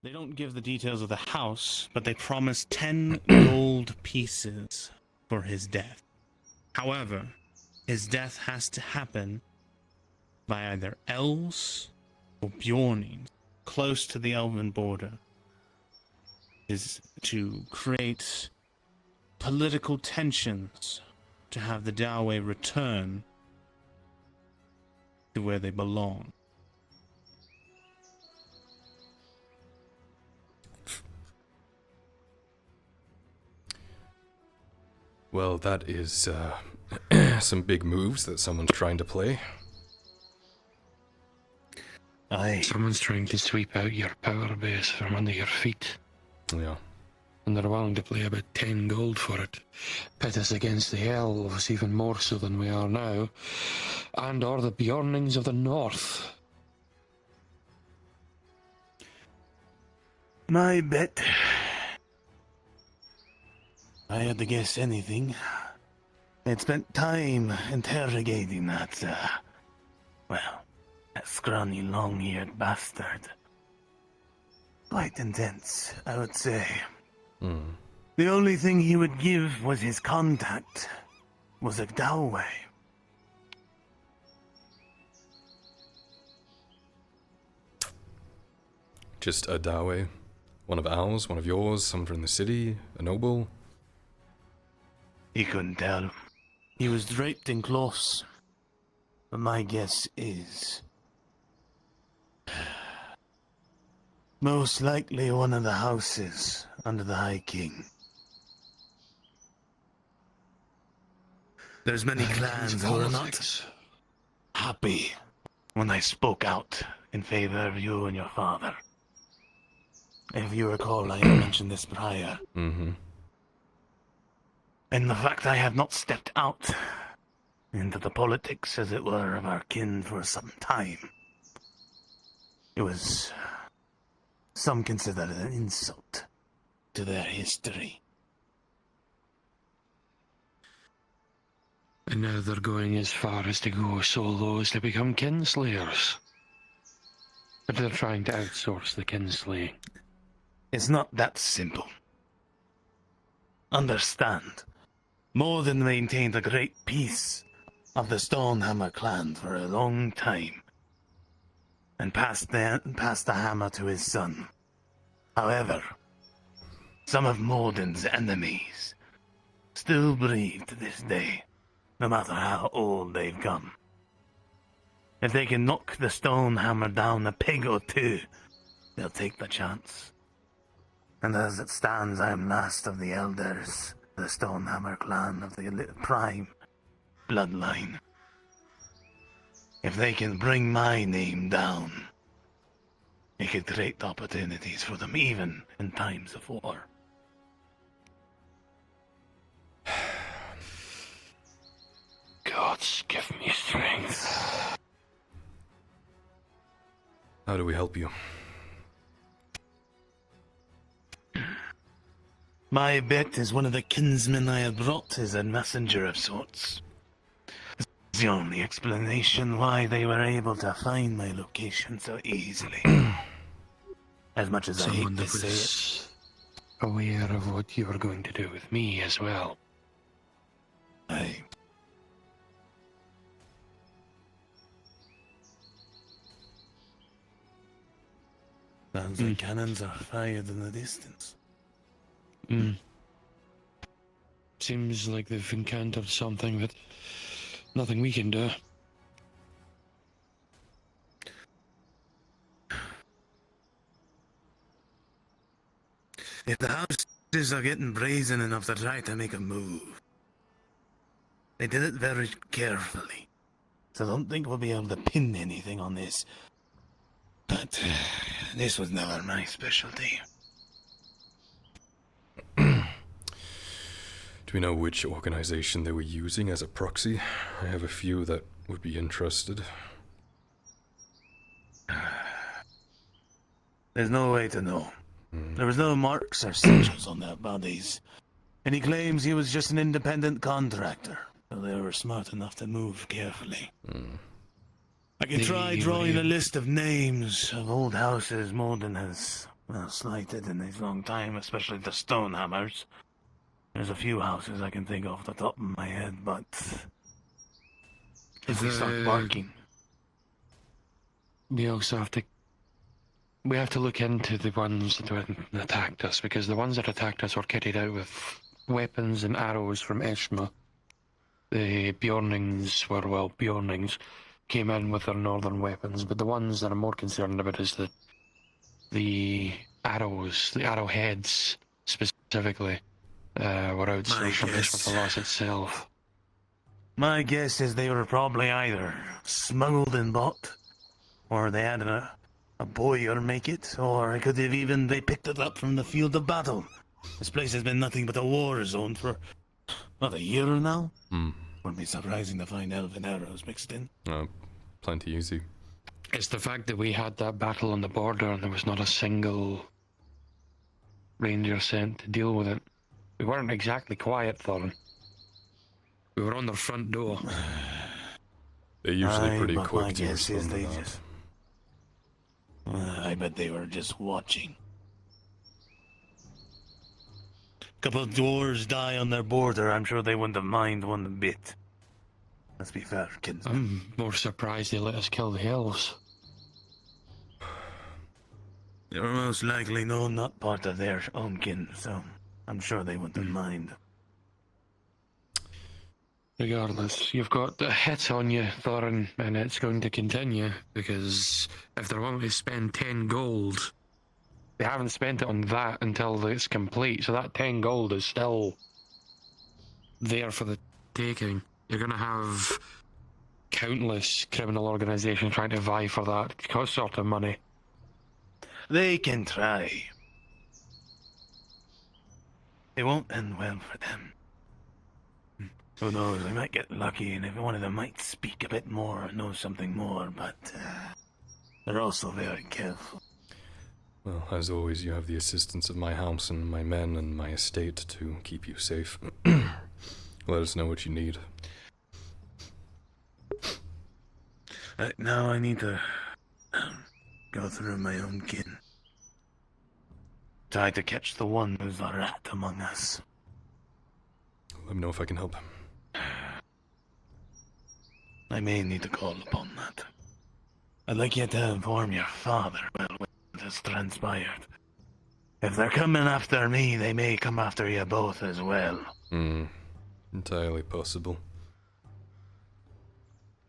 They don't give the details of the house, but they promise 10 gold pieces for his death. However, his death has to happen by either elves or Bjornings close to the elven border, is to create political tensions to have the Doway return to where they belong. Well, that is some big moves that someone's trying to play. Aye. Someone's trying to sweep out your power base from under your feet. Yeah. And they're willing to play about 10 gold for it. Pit us against the elves even more so than we are now. And or the Bjornings of the north. My bet. If I had to guess anything, I'd spent time interrogating that, that scrawny, long-eared bastard. Quite intense, I would say. The only thing he would give was his contact, was a Doway. Just a Doway? One of ours, one of yours, someone from the city, a noble? He couldn't tell. He was draped in cloths. But my guess is... most likely one of the houses under the High King. There's many clans who are not happy when I spoke out in favor of you and your father. If you recall, I had mentioned this prior. Mm-hmm. And the fact I have not stepped out into the politics, as it were, of our kin for some time. It was... some consider it an insult to their history. And now they're going as far as to go solo as to become kinslayers. But they're trying to outsource the kinslaying. It's not that simple. Understand, Morden maintained a great peace of the Stonehammer clan for a long time, and passed the hammer to his son. However, some of Morden's enemies still breathe to this day, no matter how old they've come. If they can knock the Stonehammer down a peg or two, they'll take the chance. And as it stands, I am last of the elders, the Stonehammer clan of the prime bloodline. If they can bring my name down, it could create opportunities for them even in times of war. Gods, give me strength. How do we help you? My bet is one of the kinsmen I have brought is a messenger of sorts. It's the only explanation why they were able to find my location so easily. As much as I hate to say it. Aware of what you were going to do with me as well. Aye. Sounds like cannons are fired in the distance. Seems like they've encountered something that nothing we can do. If the houses are getting brazen enough to try to make a move, they did it very carefully. So I don't think we'll be able to pin anything on this. But this was never my specialty. Do we know which organization they were using as a proxy? I have a few that would be interested. There's no way to know. There was no marks or sigils on their bodies. And he claims he was just an independent contractor. So they were smart enough to move carefully. I could try drawing a list of names of old houses Morden has well, slighted in these long time, especially the stone hammers. There's a few houses I can think of off the top of my head, but if we start barking, We also have to... We have to look into the ones that attacked us, because the ones that attacked us were kitted out with weapons and arrows from Eshma. The Bjornings were, well, Bjornings came in with their northern weapons, but the ones that I'm more concerned about is the arrows, the arrowheads specifically, were outsourced from Eshma itself. my guess is they were probably either smuggled and bought, or they had a boyer make it, or it could have even they picked it up from the field of battle. This place has been nothing but a war zone for what, a year now? Wouldn't be surprising to find elven arrows mixed in. Plenty easy. It's the fact that we had that battle on the border and there was not a single ranger sent to deal with it. We weren't exactly quiet, Thorin. We were on their front door. They're usually pretty but quick my to guess is respond to they that. just... I bet they were just watching. Couple of dwarves die on their border, I'm sure they wouldn't have mind one bit. Let's be fair, kids. I'm more surprised they let us kill the elves. They were most likely not part of their own kin, so I'm sure they wouldn't have mind. Regardless, you've got a hit on you, Thorin, and it's going to continue, because if they're willing to spend 10 gold, they haven't spent it on that until it's complete, so that 10 gold is still there for the taking. You're going to have countless criminal organisations trying to vie for that sort of money. They can try. It won't end well for them. Who knows, they might get lucky, and every one of them might speak a bit more or know something more, but they're also very careful. Well, as always, you have the assistance of my house and my men and my estate to keep you safe. Let us know what you need. Right now I need to go through my own kin. Try to catch the one who's a rat among us. Let me know if I can help. I may need to call upon that. I'd like you to inform your father about what has transpired. If they're coming after me, they may come after you both as well. Entirely possible.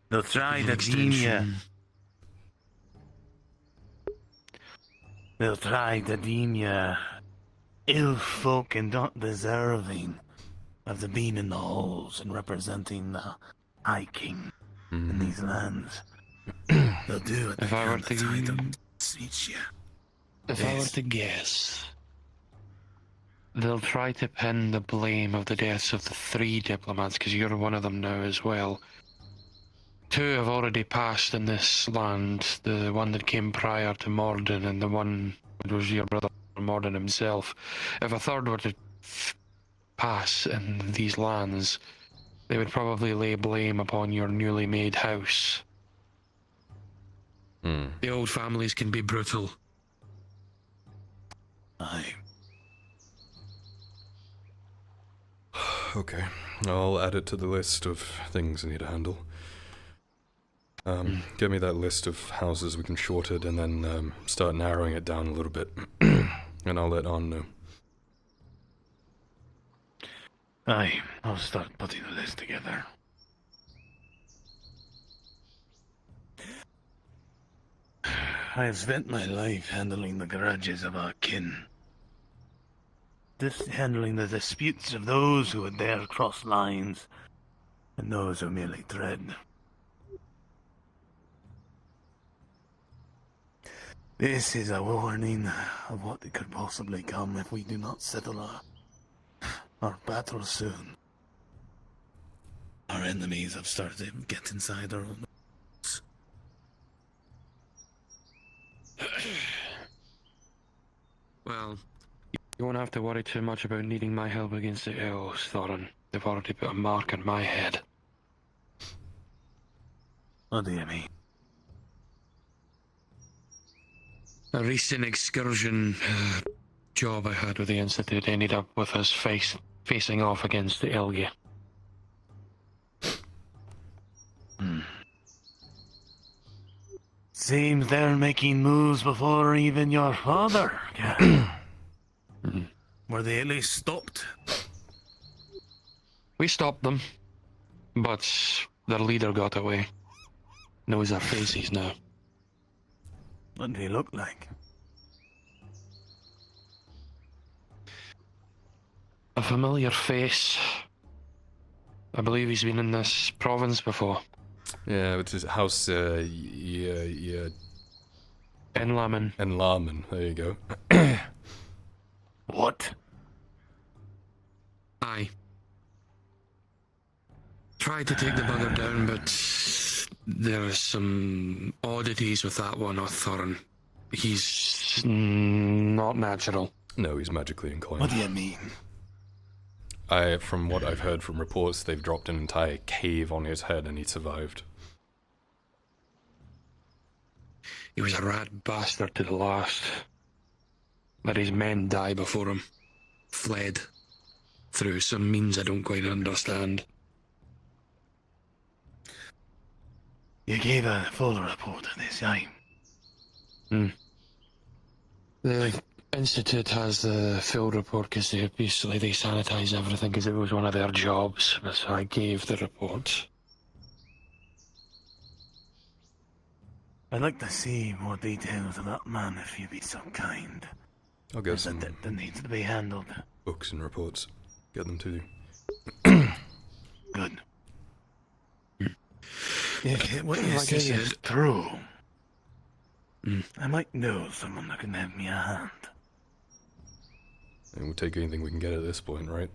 They'll try to deem you. They'll try to deem you ill folk and not deserving of the being in the halls and representing the High King in these lands. They'll do it. If I were to try to teach you. If I were to guess, they'll try to pin the blame of the deaths of the 3 diplomats, because you're one of them now as well. 2 have already passed in this land, the one that came prior to Morden and the one that was your brother Morden himself. If a 3rd were to pass in these lands, they would probably lay blame upon your newly made house. The old families can be brutal. Aye. Okay, I'll add it to the list of things I need to handle. Get me that list of houses we can short it, and then start narrowing it down a little bit. And I'll let On know. Aye, I'll start putting the list together. I have spent my life handling the grudges of our kin. Handling the disputes of those who would dare cross lines, and those who merely tread. This is a warning of what could possibly come if we do not settle our battle soon. Our enemies have started to get inside our own. Well, you won't have to worry too much about needing my help against the elves, Thorin. They've already put a mark on my head. What do you mean? A recent excursion job I had with the Institute ended up with us facing off against the Elgi. Seems they're making moves before even your father can. Were they at least stopped? We stopped them, but their leader got away. Knows our faces now. What do he look like? A familiar face. I believe he's been in this province before. Yeah, it's his house, yeah. Enlamin. And Laman, there you go. What? Aye. Tried to take the bugger down, but there are some oddities with that one, Thorin. He's not natural. No, he's magically inclined. What do you mean? From what I've heard from reports, they've dropped an entire cave on his head and he survived. He was a rat bastard to the last. Let his men die before him. Fled. Through some means I don't quite understand. You gave a full report of this, aye? The Institute has the full report because they sanitize everything because it was one of their jobs. So I gave the report. I'd like to see more details of that man if you'd be so kind. I'll get There's some a debt that needs to be handled. books and reports. Get them to you. Good. If what you Like I say is said- true, I might know someone that can lend me a hand. And we'll take anything we can get at this point, right?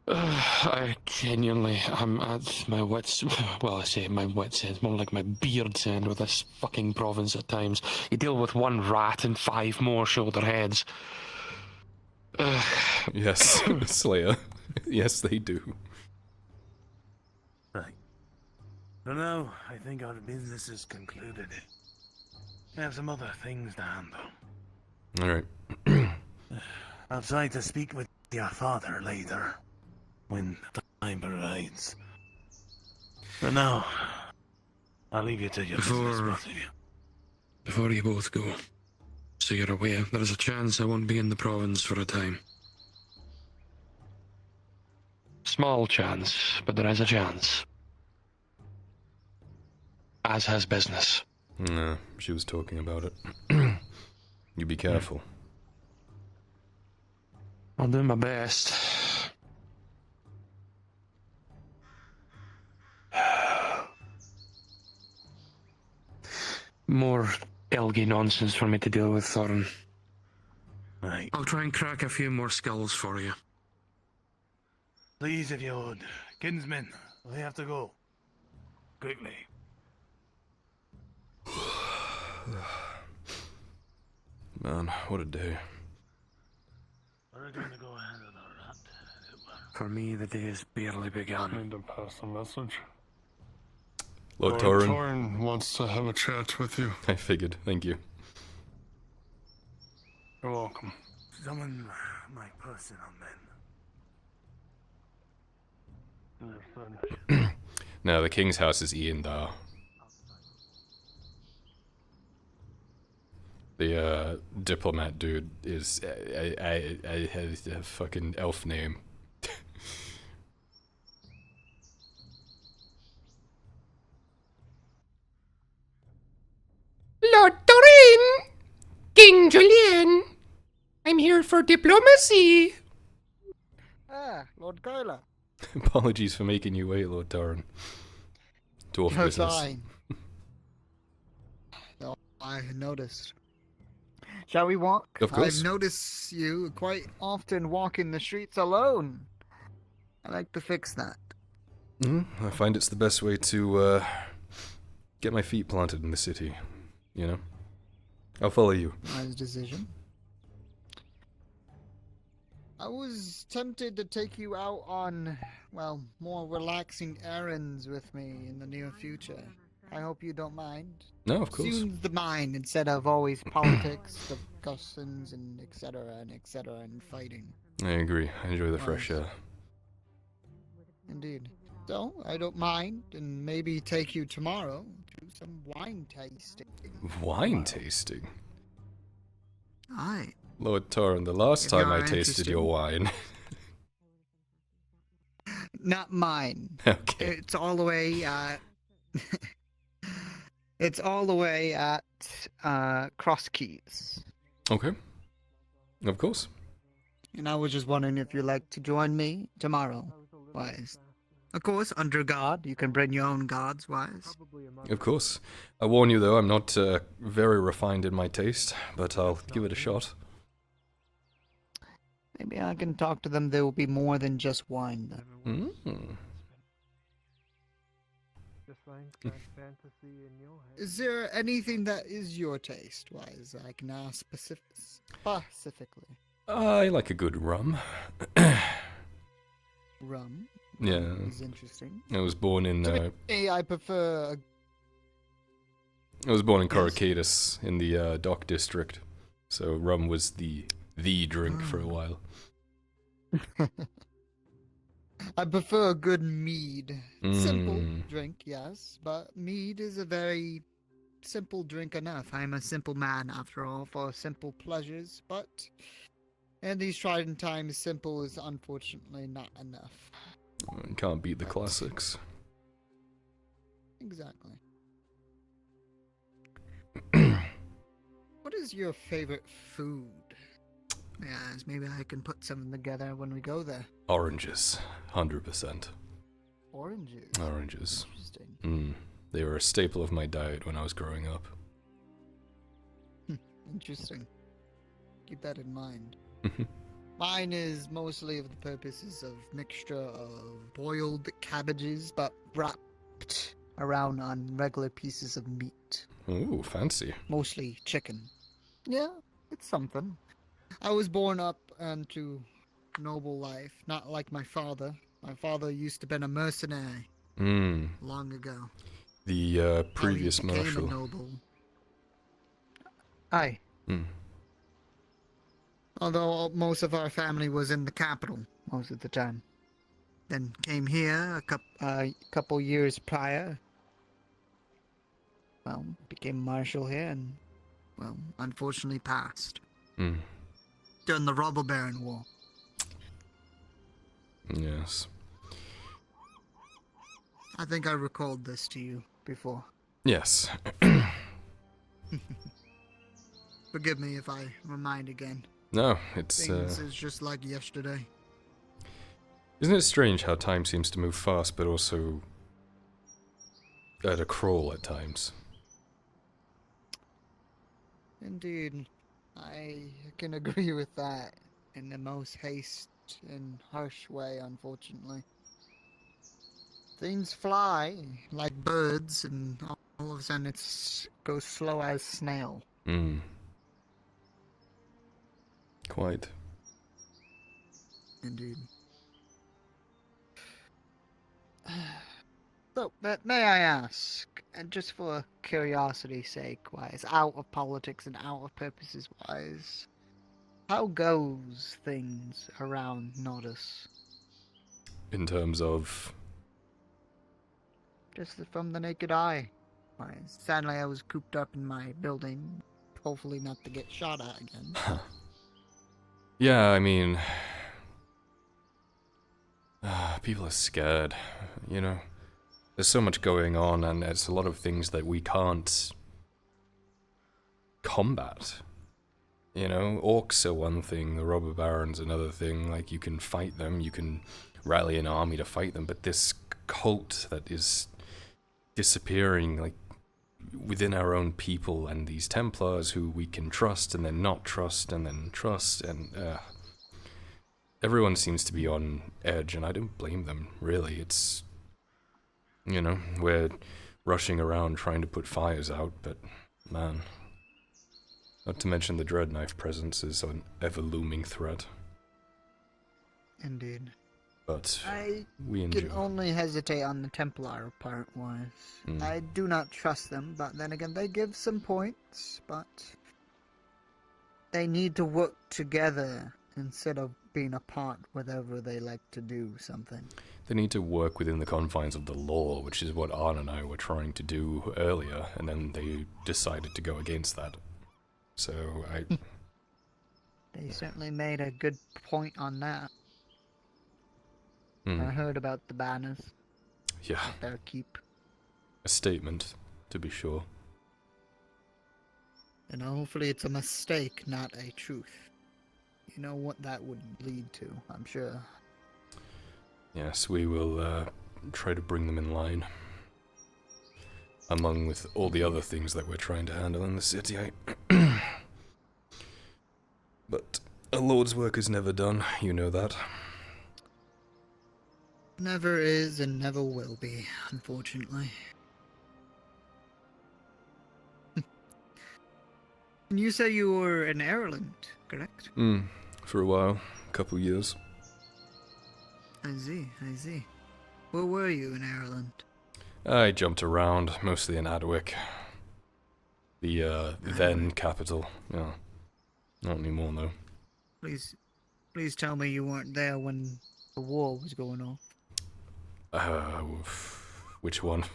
I genuinely, I'm at my wits, well, I say my wits end, more like my beard's end with this fucking province at times. You deal with one rat and 5 more shoulder heads. Yes, Slayer. Yes, they do. Right. For now, I think our business is concluded. I have some other things to handle. Alright. I'll try to speak with your father later, when the time arrives. For now, I'll leave you to your business, both of you. Before you both go, so you're aware, there is a chance I won't be in the province for a time. Small chance, but there is a chance. As has business. No, she was talking about it. You be careful. I'll do my best. More Elgi nonsense for me to deal with, Thorin. Right. I'll try and crack a few more skulls for you. Please, if you would. Kinsmen, we have to go. Quickly. Man, what a day. We're going to go ahead of the rat, as it were. For me, the day has barely begun. Need to pass a message. Lord Lord Torin, Torin wants to have a chat with you. I figured. Thank you. You're welcome. Summon my personal men. Understood. No, the king's house is Ian Dar. The diplomat dude is has a fucking elf name. Lord Torin! King Julian! I'm here for diplomacy! Ah, Lord Gola. Apologies for making you wait, Lord Torin. Dwarf No business. time. No, I noticed. Shall we walk? Of course. I've noticed you quite often walking the streets alone. I like to fix that. I find it's the best way to get my feet planted in the city. You know? I'll follow you. Wise decision. I was tempted to take you out on, well, more relaxing errands with me in the near future. I hope you don't mind. No, of course. Soothes the mind instead of always politics, discussions, and etc. and fighting. I agree. I enjoy the fresh air. Indeed. So, I don't mind, and maybe take you tomorrow to some wine tasting. Wine tasting? Aye. Lord Torrin, the last If time I you're tasted your wine. Not mine. Okay. It's all the way at... it's all the way at Cross Keys. Okay. Of course. And I was just wondering if you'd like to join me tomorrow, Wise. Of course, under God. You can bring your own gods, Wise. Of course. I warn you, though, I'm not very refined in my taste, but I'll give it a shot. Maybe I can talk to them. There will be more than just wine, then. Mm. Is there anything that is your taste, Wise? I can ask specifically. I like a good rum. Rum? Yeah. Is interesting. I was born in I prefer... Coracadus in the Dock District, so rum was the drink for a while. I prefer a good mead. Simple Mm. drink, yes, but mead is a very simple drink enough. I'm a simple man, after all, for simple pleasures, but in these trying times, simple is unfortunately not enough. Can't beat the classics. Exactly. What is your favorite food? Yes, maybe I can put something together when we go there. Oranges, 100%. Oranges. Oranges. Interesting. They were a staple of my diet when I was growing up. Interesting. Keep that in mind. Mine is mostly of the purposes of mixture of boiled cabbages, but wrapped around on regular pieces of meat. Ooh, fancy. Mostly chicken. Yeah, it's something. I was born up into noble life, not like my father. My father used to been a mercenary long ago. The previous How he became marshal. a noble. Aye. Although most of our family was in the capital most of the time. Then came here a couple years prior. Well, became marshal here and, well, unfortunately passed. During the Robber Baron War. Yes. I think I recalled this to you before. Yes. Forgive me if I remind again. No, it's Things is just like yesterday. Isn't it strange how time seems to move fast, but also at a crawl at times? Indeed. I can agree with that in the most haste and harsh way, unfortunately. Things fly like birds, and all of a sudden it goes slow as snail. Quite. Indeed. So, may I ask, and just for curiosity's sake, Wise, out of politics and out of purposes wise, how goes things around Nautis? In terms of... Just from the naked eye. Wise. Sadly, I was cooped up in my building, hopefully not to get shot at again. Yeah, I mean... people are scared, you know? There's so much going on, and there's a lot of things that we can't combat. You know, orcs are one thing, the robber barons another thing. Like, you can fight them, you can rally an army to fight them, but this cult that is disappearing, like, within our own people, and these Templars who we can trust and then not trust and then trust, and everyone seems to be on edge, and I don't blame them, really. It's, you know, we're rushing around trying to put fires out, but man, not to mention the Dread Knife presence is an ever-looming threat. Indeed. But I we can endure. only hesitate on the Templar part wise. Mm. I do not trust them, but then again, they give some points, but they need to work together instead of being apart whenever they like to do something. They need to work within the confines of the law, which is what Arn and I were trying to do earlier, and then they decided to go against that. So They certainly made a good point on that. I Mm, heard about the banners, yeah, their keep. a statement, to be sure. And hopefully it's a mistake, not a truth. You know what that would lead to, I'm sure. Yes, we will try to bring them in line. Among with all the other things that we're trying to handle in the city. But a lord's work is never done, you know that. Never is and never will be, unfortunately. And you say you were in Ireland, correct? For a while, a couple years. I see. Where were you in Ireland? I jumped around, mostly in Adwick. The then capital. Yeah. Not anymore, though. Please tell me you weren't there when the war was going on. Which one?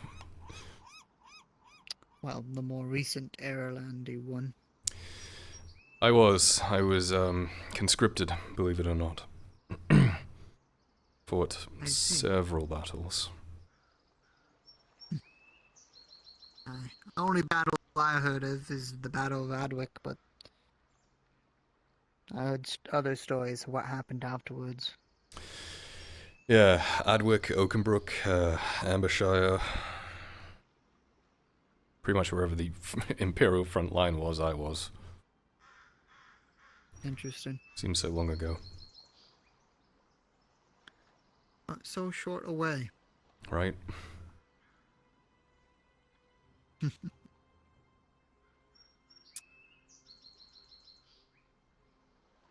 Well, the more recent Irelandy one. I was conscripted, believe it or not. Fought I see. several battles. Only battle I heard of is the Battle of Adwick, but I heard other stories of what happened afterwards. Yeah, Adwick, Oakenbrook, Ambershire. Pretty much wherever the Imperial front line was, I was. Interesting. Seems so long ago. Not so short away. Right?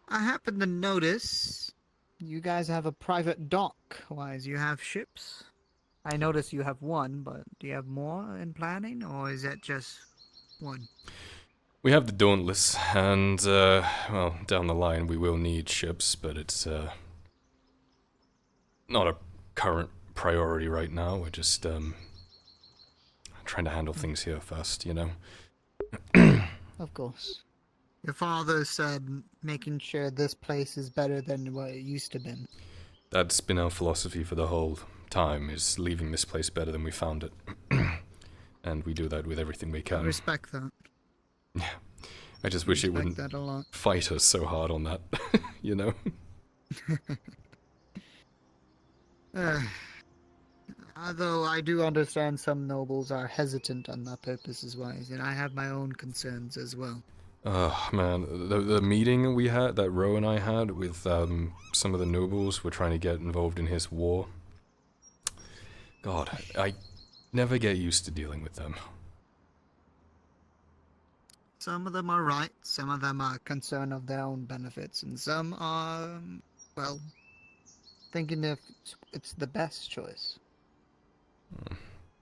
I happen to notice you guys have a private dock. Wise, you have ships? I notice you have one, but do you have more in planning, or is that just one? We have the Dauntless, and, well, down the line we will need ships, but it's, not a current priority right now. We're just, trying to handle things here first, you know? Of course. Your father said making sure this place is better than what it used to be. That's been our philosophy for the whole time, is leaving this place better than we found it. And we do that with everything we I can. respect that. Yeah. I just wish it Respect wouldn't that a lot. fight us so hard on that, you know? Although I do understand some nobles are hesitant on that purpose as well, and I have my own concerns as well. Oh, man, the meeting we had, that Ro and I had with some of the nobles we're trying to get involved in his war. God, I never get used to dealing with them. Some of them are right, some of them are concerned of their own benefits, and some are, well, thinking if it's the best choice.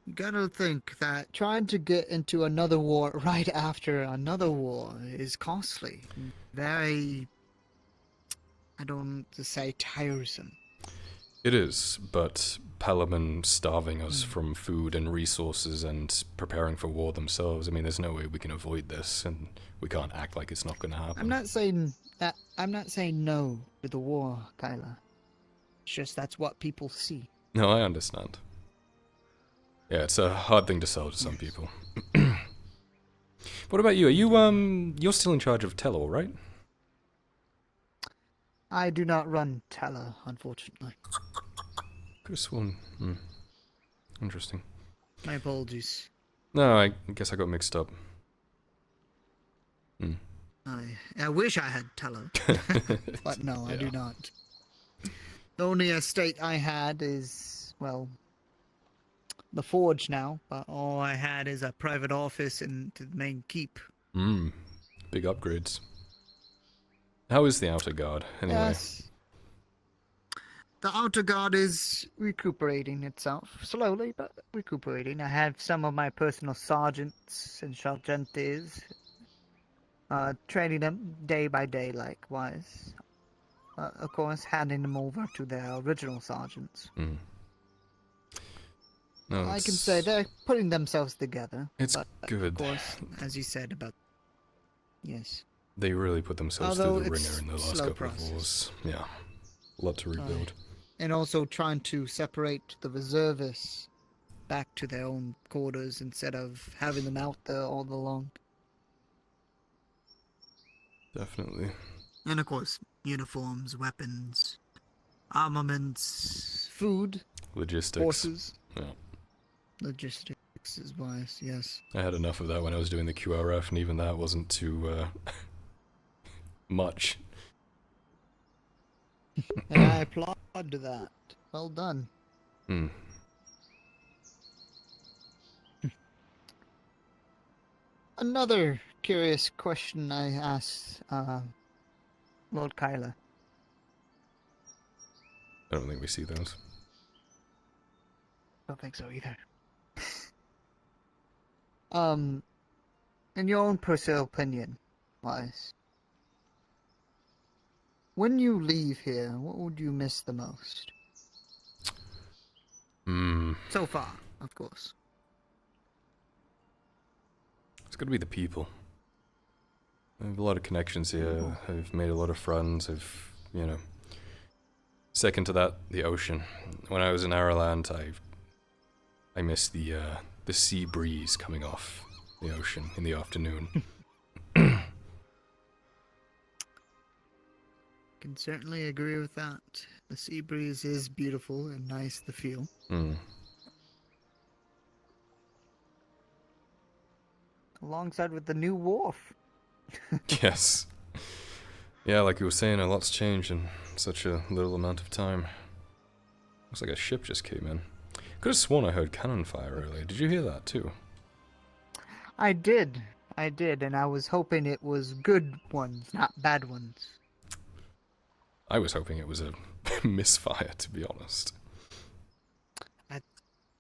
You gotta think that trying to get into another war right after another war is costly. Very, I don't want to say tiresome. It is, but Palamon starving us from food and resources and preparing for war themselves, I mean, there's no way we can avoid this, and we can't act like it's not gonna happen. I'm not saying no to the war, Kyla. It's just that's what people see. No, I understand. Yeah, it's a hard thing to sell to some people. What about you? Are you, you're still in charge of Telor, right? I do not run Teller, unfortunately. Could have sworn. Interesting. My apologies. No, I guess I got mixed up. I wish I had Teller, but no, I do Yeah. not. The only estate I had is, well, the forge now, but all I had is a private office in the main keep. Big upgrades. How is the outer guard, anyway? Yes. The outer guard is recuperating itself, slowly, but recuperating. I have some of my personal sergeants and sergeantes, training them day by day, likewise. Of course, handing them over to their original sergeants. Mm. No, I can say they're putting themselves together. It's but, good. Of course, as you said about... Yes. They really put themselves Although through the it's ringer in the last slow couple of wars. Yeah. A lot to rebuild. And also trying to separate the reservists back to their own quarters instead of having them out there all along. Definitely. And of course, uniforms, weapons, armaments, food, Logistics. horses. Yeah. Logistics is wise, yes. I had enough of that when I was doing the QRF, and even that wasn't too much. And I applaud to that. Well done. Hmm. Another curious question I asked Lord Kyler. I don't think we see those. Don't think so either. In your own personal opinion, wise, when you leave here, what would you miss the most? So far, of course. It's got to be the people. I have a lot of connections here. I've made a lot of friends. I've, second to that, the ocean. When I was in Ireland, I missed the sea breeze coming off the ocean in the afternoon. Can certainly agree with that. The sea breeze is beautiful and nice to feel. Alongside with the new wharf. Yes. Yeah, like you were saying, a lot's changed in such a little amount of time. Looks like a ship just came in. Could have sworn I heard cannon fire earlier. Did you hear that too? I did, and I was hoping it was good ones, not bad ones. I was hoping it was a misfire, to be honest.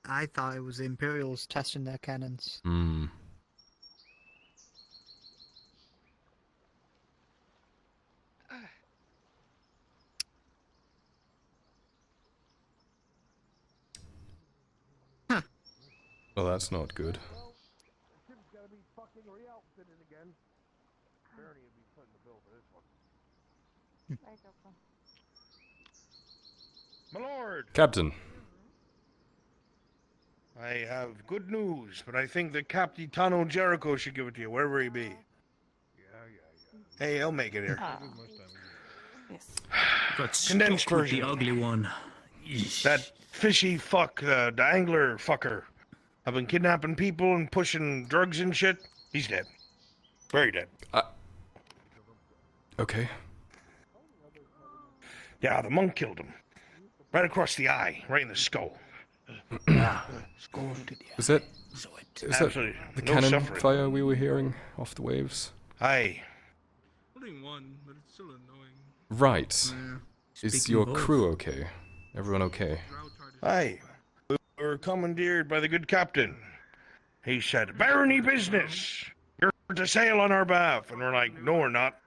I thought it was the Imperials testing their cannons. Well, that's not good. My lord, Captain. I have good news, but I think that Capitano Jericho should give it to you, wherever he be. Hey, he'll make it here. Yes. Got Condensed stuck with version. the ugly one. That fishy fuck, the angler fucker. I've been kidnapping people and pushing drugs and shit. He's dead. Very dead. Okay. Yeah, the monk killed him. Right across the eye, right in the skull. Is that Absolutely. the No cannon suffering. fire we were hearing off the waves? Aye. Holding one, but it's still annoying. Right. Is Speaking your of crew okay? Everyone okay? Aye. We were commandeered by the good captain. He said, barony business. You're to sail on our behalf. And we're like, no, we're not.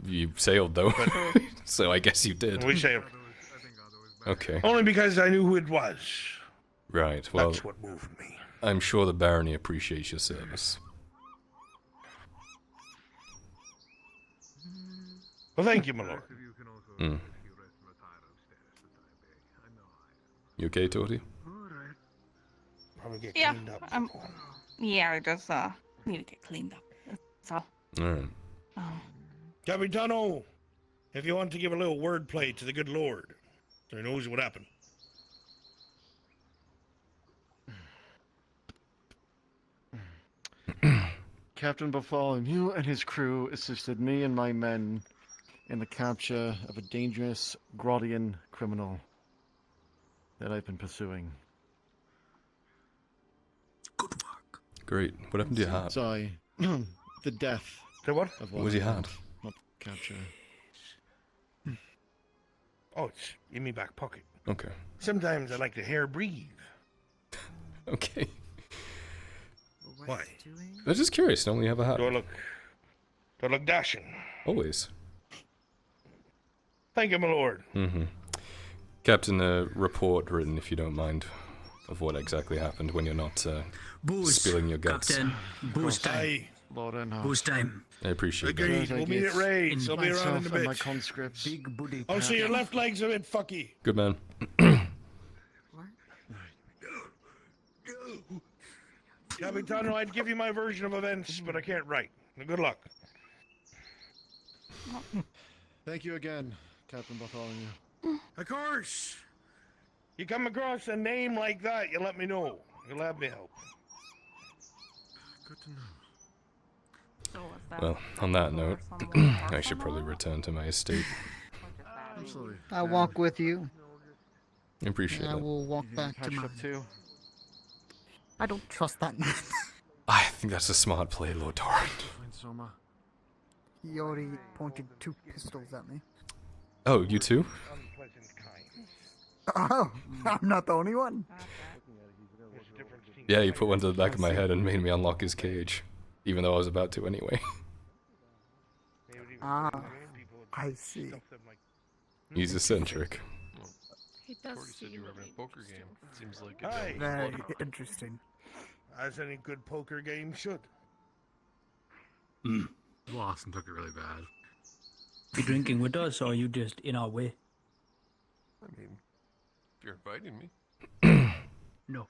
You sailed though, so I guess you did. And we sailed. Okay. Only because I knew who it was. Right, well, That's what moved me. I'm sure the barony appreciates your service. Well, thank you, my lord. You okay, Torty? Probably get Yeah, cleaned up. Yeah, I just need to get cleaned up. That's all. Alright. Oh. Capitano, if you want to give a little wordplay to the good lord, so he knows what happened. Captain Bartholomew and his crew assisted me and my men in the capture of a dangerous Gradian criminal that I've been pursuing. Good work. Great. What happened to your hat? Sorry, the death Say what? of What was your hat? not capture. Oh, it's in my back pocket. Okay. Sometimes I like to hair breathe. Okay. Why? I was just curious. Normally you have a hat. Do I look dashing? Always. Thank you, my lord. Mm-hmm. Captain, a report written, if you don't mind, of what exactly happened when you're not spilling your guts. Captain. Booze time. Aye. Lord and Booze time. I appreciate that. Agreed. We'll meet at raids. I'll be around in a and my bit. conscripts. Big booty. Oh, so your left leg's a bit fucky. Good man. Capitano, I'd give you my version of events, but I can't write. Good luck. Thank you again, Captain Bartholomew. Of course. You come across a name like that, you let me know. You'll have me help. Good to know. So was that Well, on that note, someone I should probably personal? return to my estate. Absolutely. I'll walk with you. I appreciate And I that. will walk You back to patched mine. up too. I don't trust that man. I think that's a smart play, Lord Torrent. Fine, Soma. He already pointed 2 pistols at me. Oh, you too? Unpleasant kind. Oh, I'm not the only one. There's a difference between Yeah, you put one to the back of my head and made me unlock his cage. Even though I was about to anyway. Ah, I see. He's eccentric. He does Corey said you were having a poker game. Seems like Aye. Very interesting. As any good poker game should. Lost and took it really bad. You drinking with us, or are you just in our way? I mean, if you're inviting me. No.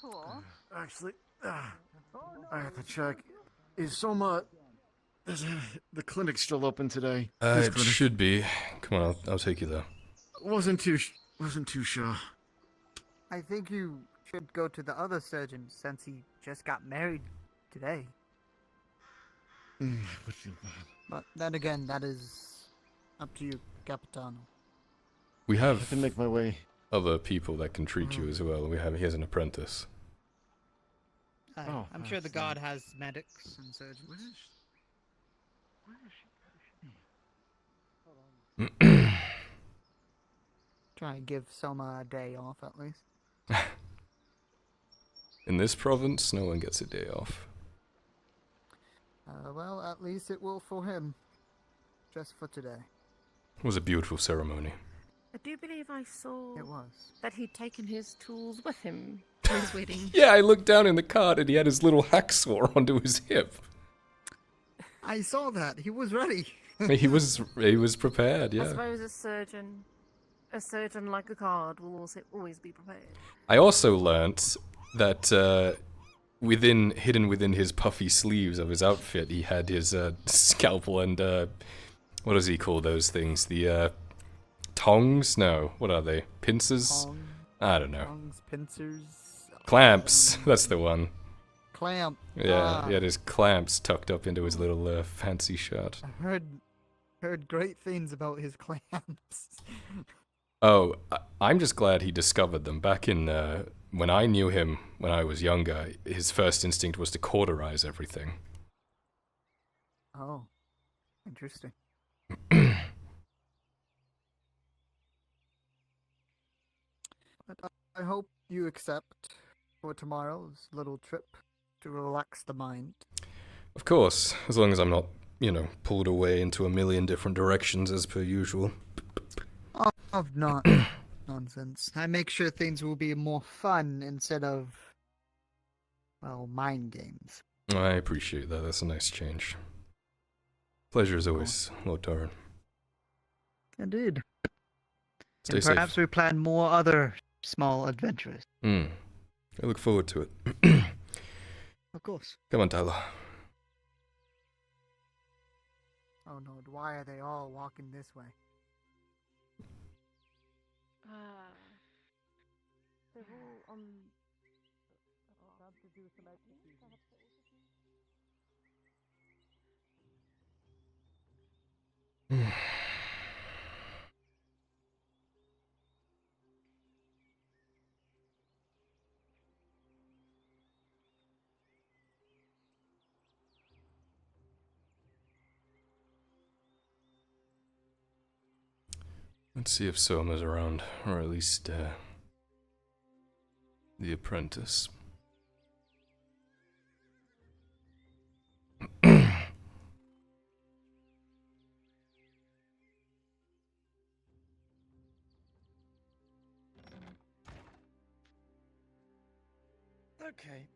Cool. Actually, I have to check. Is Soma... the clinic's still open today. This It clinic. should be. Come on, I'll take you there. Wasn't too sure. I think you should go to the other surgeon since he just got married today. But then again, that is up to you, Capitano. We I have can make my way. other people that can treat you as well. He has an apprentice. Oh, I'm sure the that's god has medics and surgeons. Try and give Soma a day off at least. In this province, no one gets a day off. Well, at least it will for him. Just for today. It was a beautiful ceremony. I do believe I saw It was. that he'd taken his tools with him to his wedding. Yeah, I looked down in the cart and he had his little hacksaw onto his hip. I saw that. He was ready. He was prepared, I yeah. suppose a surgeon like a card will also always be prepared. I also learnt that hidden within his puffy sleeves of his outfit, he had his scalpel and what does he call those things? The tongs? No, what are they? Pincers? I don't know. Tongs, pincers. Clamps. That's the one. Clamp. Yeah, he had his clamps tucked up into his little fancy shirt. I heard great things about his clamps. Oh, I'm just glad he discovered them. Back in when I knew him when I was younger, his first instinct was to cauterize everything. Oh, interesting. But I hope you accept for tomorrow's little trip to relax the mind. Of course, as long as I'm not, pulled away into a million different directions as per usual. Of not nonsense. I make sure things will be more fun instead of, well, mind games. I appreciate that. That's a nice change. Pleasure as always, Lord Torren. Indeed. Stay And safe. perhaps we plan more other small adventures. I look forward to it. Of course. Come on, Tyler. Oh no, why are they all walking this way? They're all on. Let's see if Soma's around, or at least the apprentice. Okay.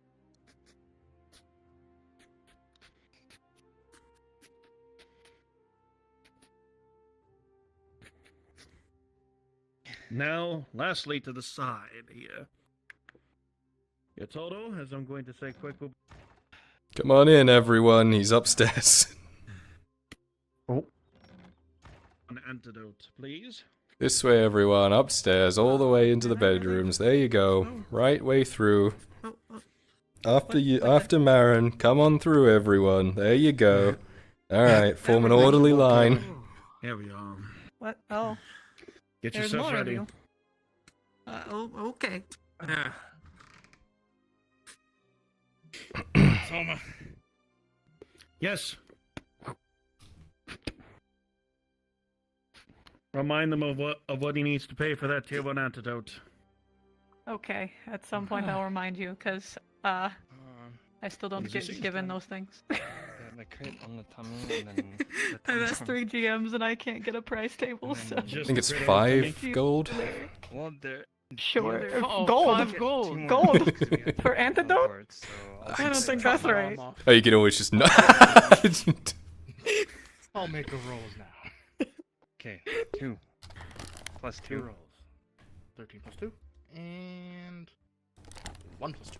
Now, lastly to the side here. Your total, as I'm going to say quick, will... Come on in, everyone. He's upstairs. Oh. An antidote, please. This way, everyone. Upstairs, all the way into the bedrooms. There you go. Right way through. After Marin. Come on through, everyone. There you go. Alright, form an orderly line. Here we are. What? Oh. Get There's yourself more of ready. you. Okay. Soma. Yes. Remind them of what he needs to pay for that tier 1 antidote. Okay. At some point, I'll remind you, because I still don't get given those things. The crit on the tummy and then the I've asked 3 GMs and I can't get a price table, so. I think it's 5 gold. well, there. Sure. Oh, Gold. 5 gold. Gold. For antidote? I don't think that's right. Oh, you can always just not. I'll make a rolls now. Okay, 2 plus 2 rolls. 13 plus 2. And 1 plus 2.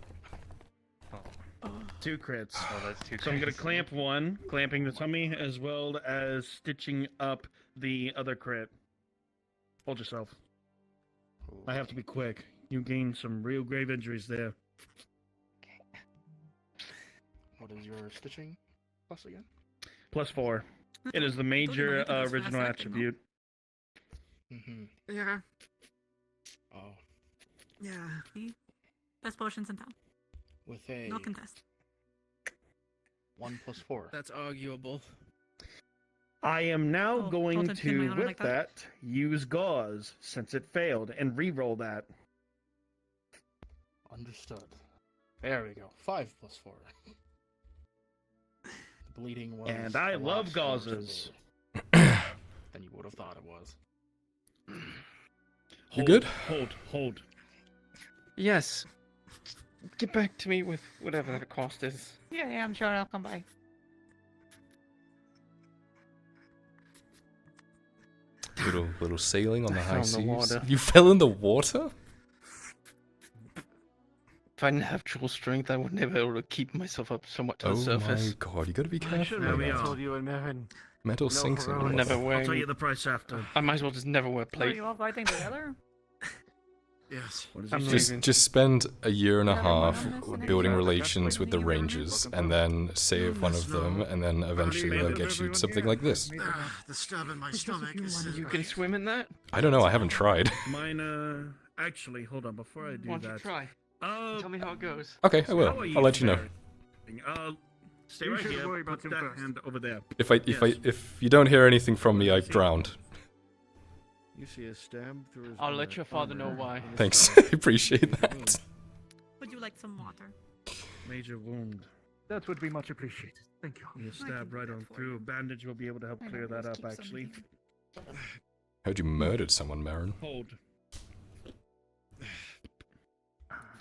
2 crits. Oh, that's 2 crits. So I'm gonna clamp 1, clamping the tummy, as well as stitching up the other crit. Hold yourself. I have to be quick. You gained some real grave injuries there. What is your stitching plus again? Plus 4. It is the major Don't even original think it's attribute. Yeah. Oh, Yeah. Best potions in town. with a No contest. 1 plus 4. That's arguable. I am now Oh, going Bolton's getting my to, honor with like that. that, use gauze, since it failed, and re-roll that. Understood. There we go. 5 plus 4. The bleeding was. And I a lot love slower to gauzes. bleed than you would have thought it was. You good? Hold. Yes. Get back to me with whatever the cost is. Yeah, I'm sure I'll come by. Little sailing on the high fell in the seas. water. You fell in the water? If I didn't have triple strength, I would never be able to keep myself up somewhat to Oh the surface. my god, you gotta be careful. There we man. are. told you and Marin. Metal No sinks in heroics. the I'm water. never I'll tell wearing. you the price after. I might as well just never wear Are plate. you all fighting together? Yes. What does I'm he say? leaving. Just spend a year and a Yeah, half they're one of us, building and relations then with the you and rangers, and then save one of them, and then eventually they'll get you something like this. The stab in my stomach is. You can swim in that? I don't know, I haven't tried. Mine, actually, hold on, before I do Why don't you that. try? Tell me how it goes. Okay, I How will. are you I'll let you know. faring? Stay You right shouldn't here, worry about put him that first. hand over there. If you don't hear anything from me, I've drowned. You see a stab through his I'll let your father know why. Thanks, I appreciate that. Would you like some water? Major wound. That would be much appreciated. Thank you. You stab right on through. Bandage will be able to help clear that up, actually. Heard you murdered someone, Marin. Hold.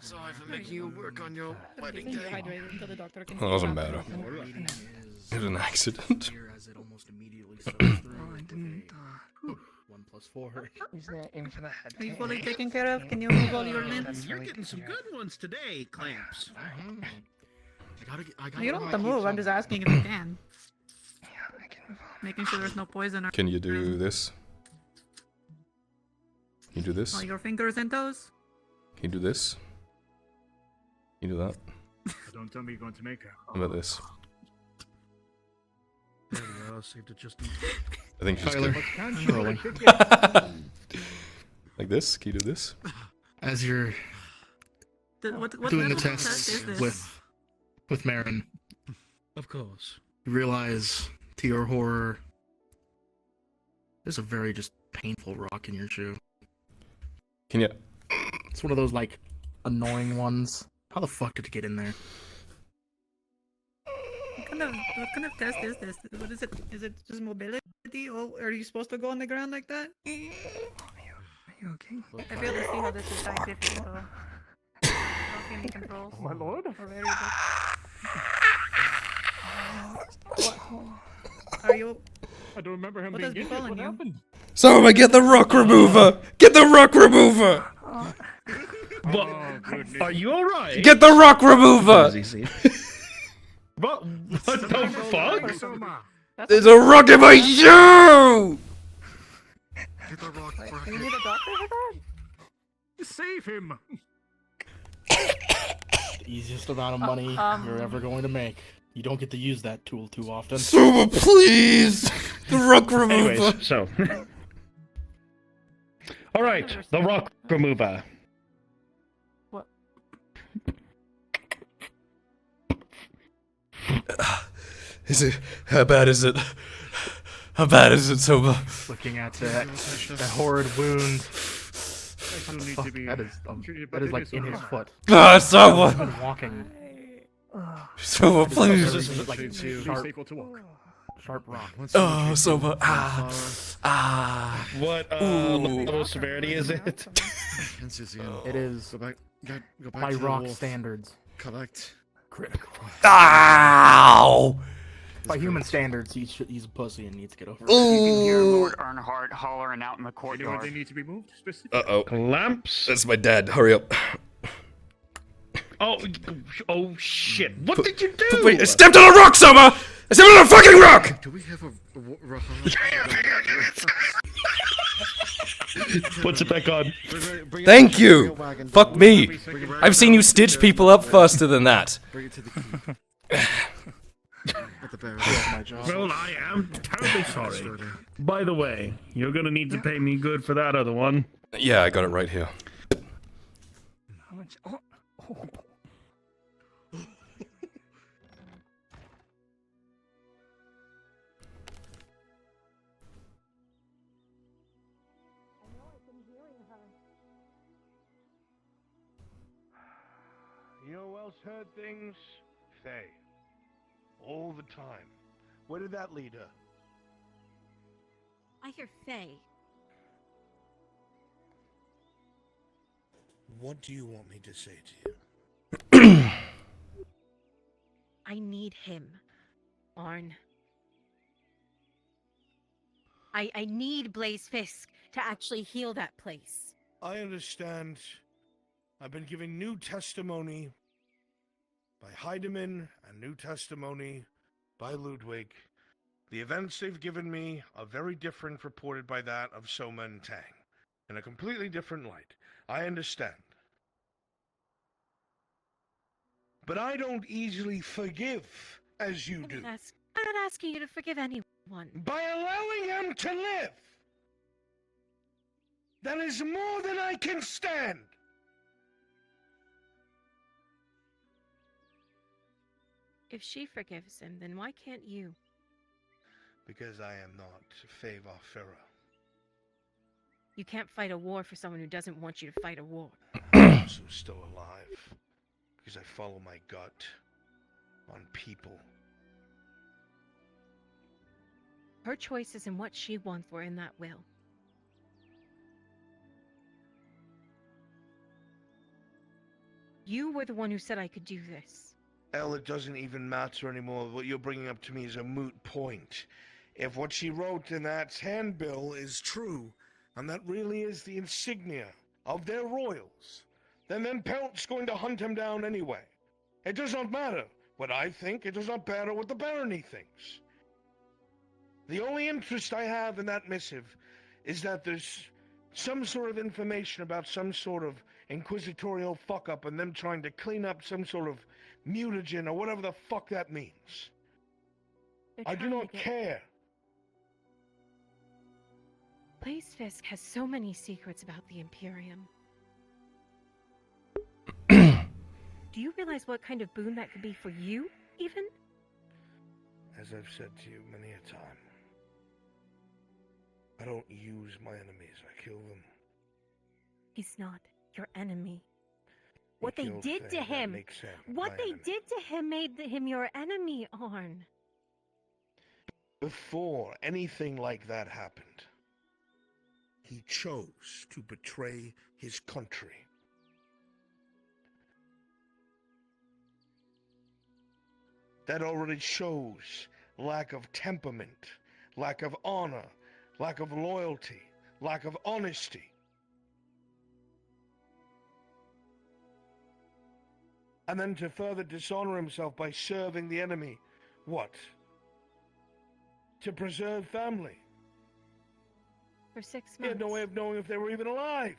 Sorry for making you work on your wedding Stay day. hydrated until the doctor can. Well, it doesn't matter. It was an accident. As it almost immediately soaks through with a 1 plus 4. He's gonna aim for the head. Are you fully taken care of? Can you move all your limbs? You're getting some good ones today, Clamps. I gotta You don't have to move. I'm just asking if you can. Making sure there's no poison or. Can you do this? Can you do this? All your fingers and toes. Can you do this? Can you do that? Don't tell me you're going to make her. How about this? There we go, saved it just in I think she's Tyler. good. Like this? Can you do this? As you're What doing the level test tests is this? with Marin, Of course. you realize to your horror, there's a very just painful rock in your shoe. Can you? It's one of those like annoying ones. How the fuck did it get in there? What kind of test is this? What is it? Is it just mobility? Oh, are you supposed to go on the ground like that? Are you okay? I fail to see how this is scientific, so I don't see any controls. My lord? Or variables. Are you? I don't remember him What being has injured. befallen What you? happened? Someone get the rock remover! Get the rock remover! What? Are you alright? Get the rock remover! What the fuck? There's a rock in my shoe! Get the rock. Do you need a doctor for that? Save him! The easiest amount of money you're ever going to make. You don't get to use that tool too often. Someone, please! The rock remover! Anyways, so. Alright, the rock remover. What? Is it? How bad is it? How bad is it, Soba? Looking at that horrid wound. Fuck, that is like in his foot. Ah, Soba! He's been walking. Soba, please! This is like sharp rock. Oh, Soba. Ah. What level of severity is it? It is Go back by to the rock wolf. standards. Collect. Critical. Ow! By human standards, he's a pussy and needs to get over it. You can hear Lord Earnhardt hollering out in the courtyard. They need to be moved specifically. Uh-oh. Lamps? That's my dad. Hurry up. Oh shit. What did you do? Wait, I stepped on a rock, Soba! I stepped on a fucking rock! Do we have a Puts it back on. Thank you! Fuck me! I've seen you stitch people up faster than that. Bring it to the keep. At the barrel. My job. Well, I am terribly sorry. By the way, you're gonna need to pay me good for that other one. Yeah, I got it right here. How much? Oh. You know who else heard things? Faye. All the time. Where did that lead her? I hear Faye. What do you want me to say to you? I need him, Arn. I need Blaze Fisk to actually heal that place. I understand. I've been giving new testimony by Heidemann and new testimony by Ludwig. The events they've given me are very different reported by that of Soma and Tang. In a completely different light. I understand. But I don't easily forgive as you do. I'm not asking you to forgive anyone. By allowing him to live! That is more than I can stand! If she forgives him, then why can't you? Because I am not Faye Varfera. You can't fight a war for someone who doesn't want you to fight a war. I'm also still alive. Because I follow my gut on people. Her choices and what she wants were in that will. You were the one who said I could do this. Elle, it doesn't even matter anymore. What you're bringing up to me is a moot point. If what she wrote in that handbill is true, and that really is the insignia of their royals, then Pelt's going to hunt him down anyway. It does not matter what I think. It does not matter what the barony thinks. The only interest I have in that missive is that there's some sort of information about some sort of inquisitorial fuck-up and them trying to clean up some sort of mutagen or whatever the fuck that means. I do not care. Blaze Fisk has so many secrets about the Imperium. Do you realize what kind of boon that could be for you, even? As I've said to you many a time, I don't use my enemies, I kill them. He's not your enemy. What they killed did Faye, to him, that makes him what my they enemy. did to him made him your enemy, Arn. Before anything like that happened, he chose to betray his country. That already shows lack of temperament, lack of honor, lack of loyalty, lack of honesty. And then to further dishonor himself by serving the enemy. What? To preserve family. For 6 months. He had no way of knowing if they were even alive.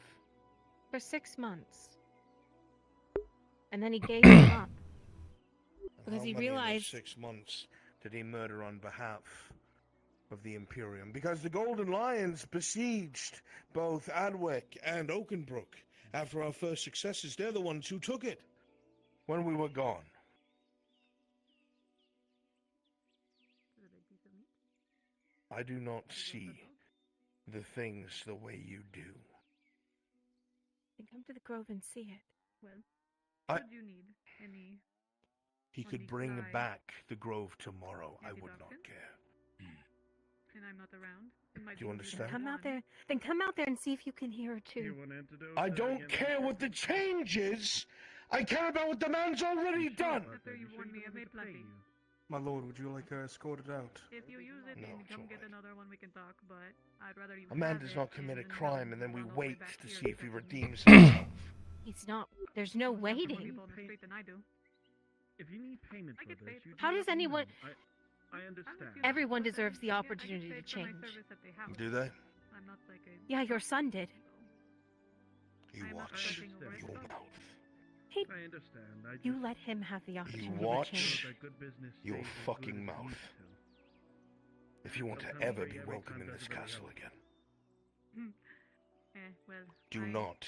For 6 months. And then he gave them up. Because How he many in those realized 6 months did he murder on behalf of the Imperium? Because the Golden Lions besieged both Adwick and Oakenbrook after our first successes. They're the ones who took it when we were gone. I do not see the things the way you do. Then come to the grove and see it. Well, I- should you need any... He on could the bring fly back the grove tomorrow. I would not antibiotics? care. and I'm not around, it might Do you be understand? Come out there. Then come out there and see if you can hear her too. I don't care what the change is. I care about what the man's already done. After you warned me, I've made plenty. My lord, would you like her escorted out? If you use it No, and it's come all get right. another one, we can talk, but I'd rather you A man have does it not commit a and crime don't and then we run all the way wait back to here see if he because of me. redeems himself. He's not. There's no More waiting. people on the street than I do. If you need payment I for get this, paid you for How do does let me anyone- know. I understand. Everyone deserves the opportunity to I get paid for my change. service at the house. Do they? I'm not like a... Yeah, your son did. You I'm not watch stepping over your his mouth. He, I understand. I just you let him have the You opportunity to watch change. that good business your stays as good fucking as it mouth. used to. If you want to Sometimes ever free be every welcome time in does this everybody castle else. again, Well, do I not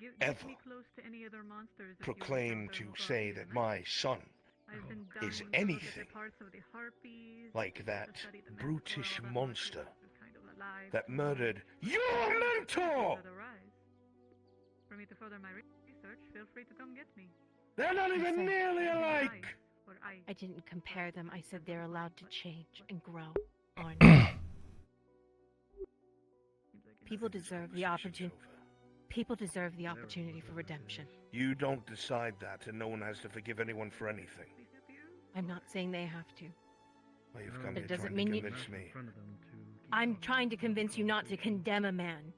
get ever me close to any other monsters that you proclaim encounter to in the say Guardian, that right? my son I've been is dying to look at the anything parts of the harpies, like to that study the brutish metaphor, all that monster logic is kind of alive that to murdered me. your mentor! That arise. For me to further my research, feel free to come get me. They're not even said- nearly Eyes, alike! or eyes. I didn't compare them. I said they're allowed to change and grow. Arn. People deserve the opportunity. People deserve the opportunity for redemption. You don't decide that, and no one has to forgive anyone for anything. I'm not saying they have to. Well, you've come But here it doesn't trying mean to you- convince me. I'm trying to convince you not to condemn a man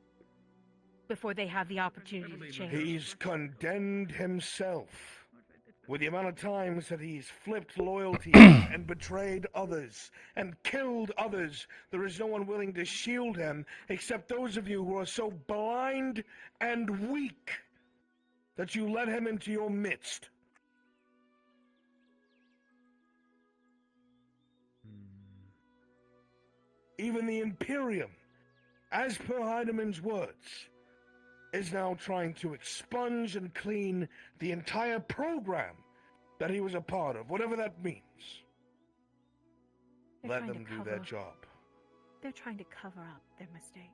before they have the opportunity to change. He's condemned himself. With the amount of times that he's flipped loyalties and betrayed others and killed others, there is no one willing to shield him except those of you who are so blind and weak that you let him into your midst. Even the Imperium, as per Heideman's words, is now trying to expunge and clean the entire program that he was a part of, whatever that means. They're Let trying them to do cover their up- job. They're trying to cover up their mistake.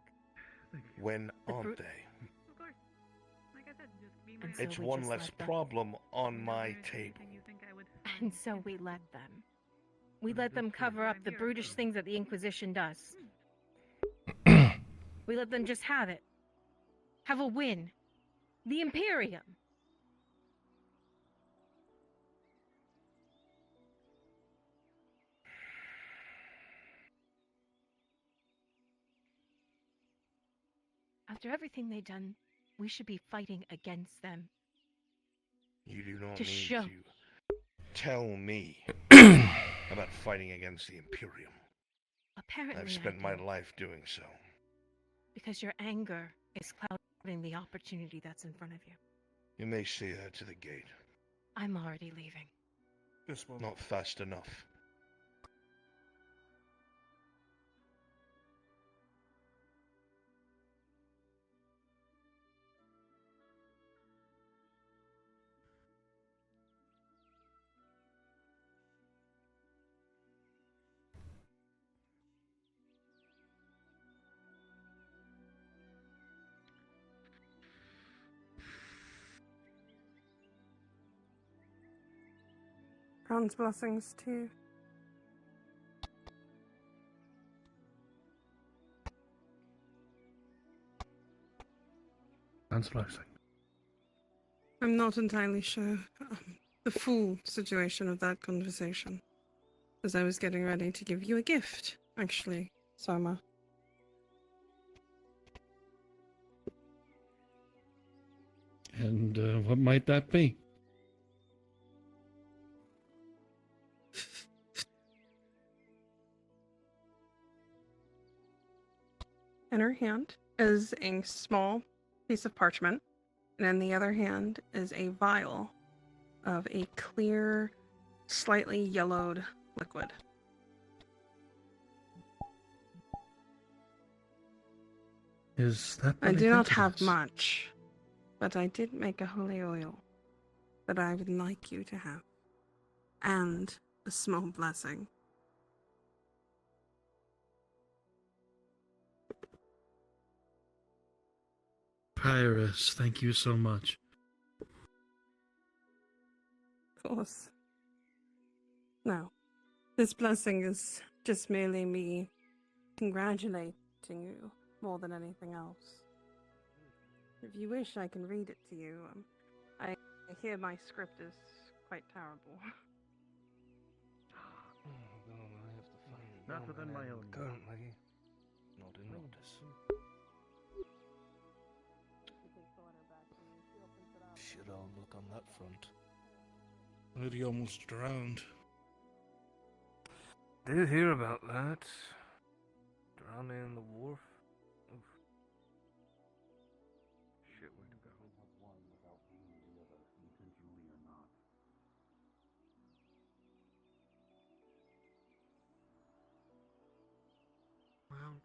When The aren't brute- they? Of course. Like I said, just be my And so It's we one just less let them. problem on Whenever my there's table. anything you think I would And find so we interesting. let them. We let them cover up the brutish things that the Inquisition does. We let them just have it. Have a win. The Imperium. After everything they've done, we should be fighting against them. You do not To need show- to tell me about fighting against the Imperium. Apparently, I've I spent my do, life doing so. because your anger is clouding the opportunity that's in front of you. You may see her to the gate. I'm already leaving. This one. Not fast enough. Hans blessings too. Hans blessing. I'm not entirely sure the full situation of that conversation, as I was getting ready to give you a gift, actually, Soma. And what might that be? In her hand is a small piece of parchment, and in the other hand is a vial of a clear, slightly yellowed liquid. Is that I what do not think it have is? much, but I did make a holy oil that I would like you to have, and a small blessing. Pyrus, thank you so much. Of course. No, this blessing is just merely me congratulating you more than anything else. If you wish, I can read it to you. I hear my script is quite terrible. Not within my own. Currently, not in Nautis. Should all look on that front. He almost drowned. Did hear about that. Drowning in the wharf. Oof. Shit, where to go? Well.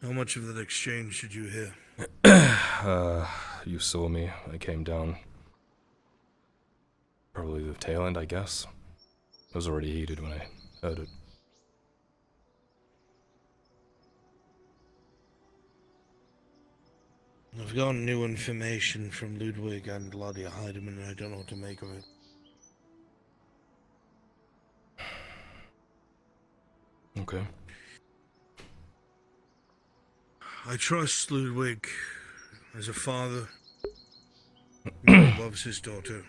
How much of that exchange did you hear? You saw me. I came down. Probably the tail end, I guess. I was already heated when I heard it. I've gotten new information from Ludwig and Gladia Heidemann, and I don't know what to make of it. Okay. I trust Ludwig as a father. He loves his daughter.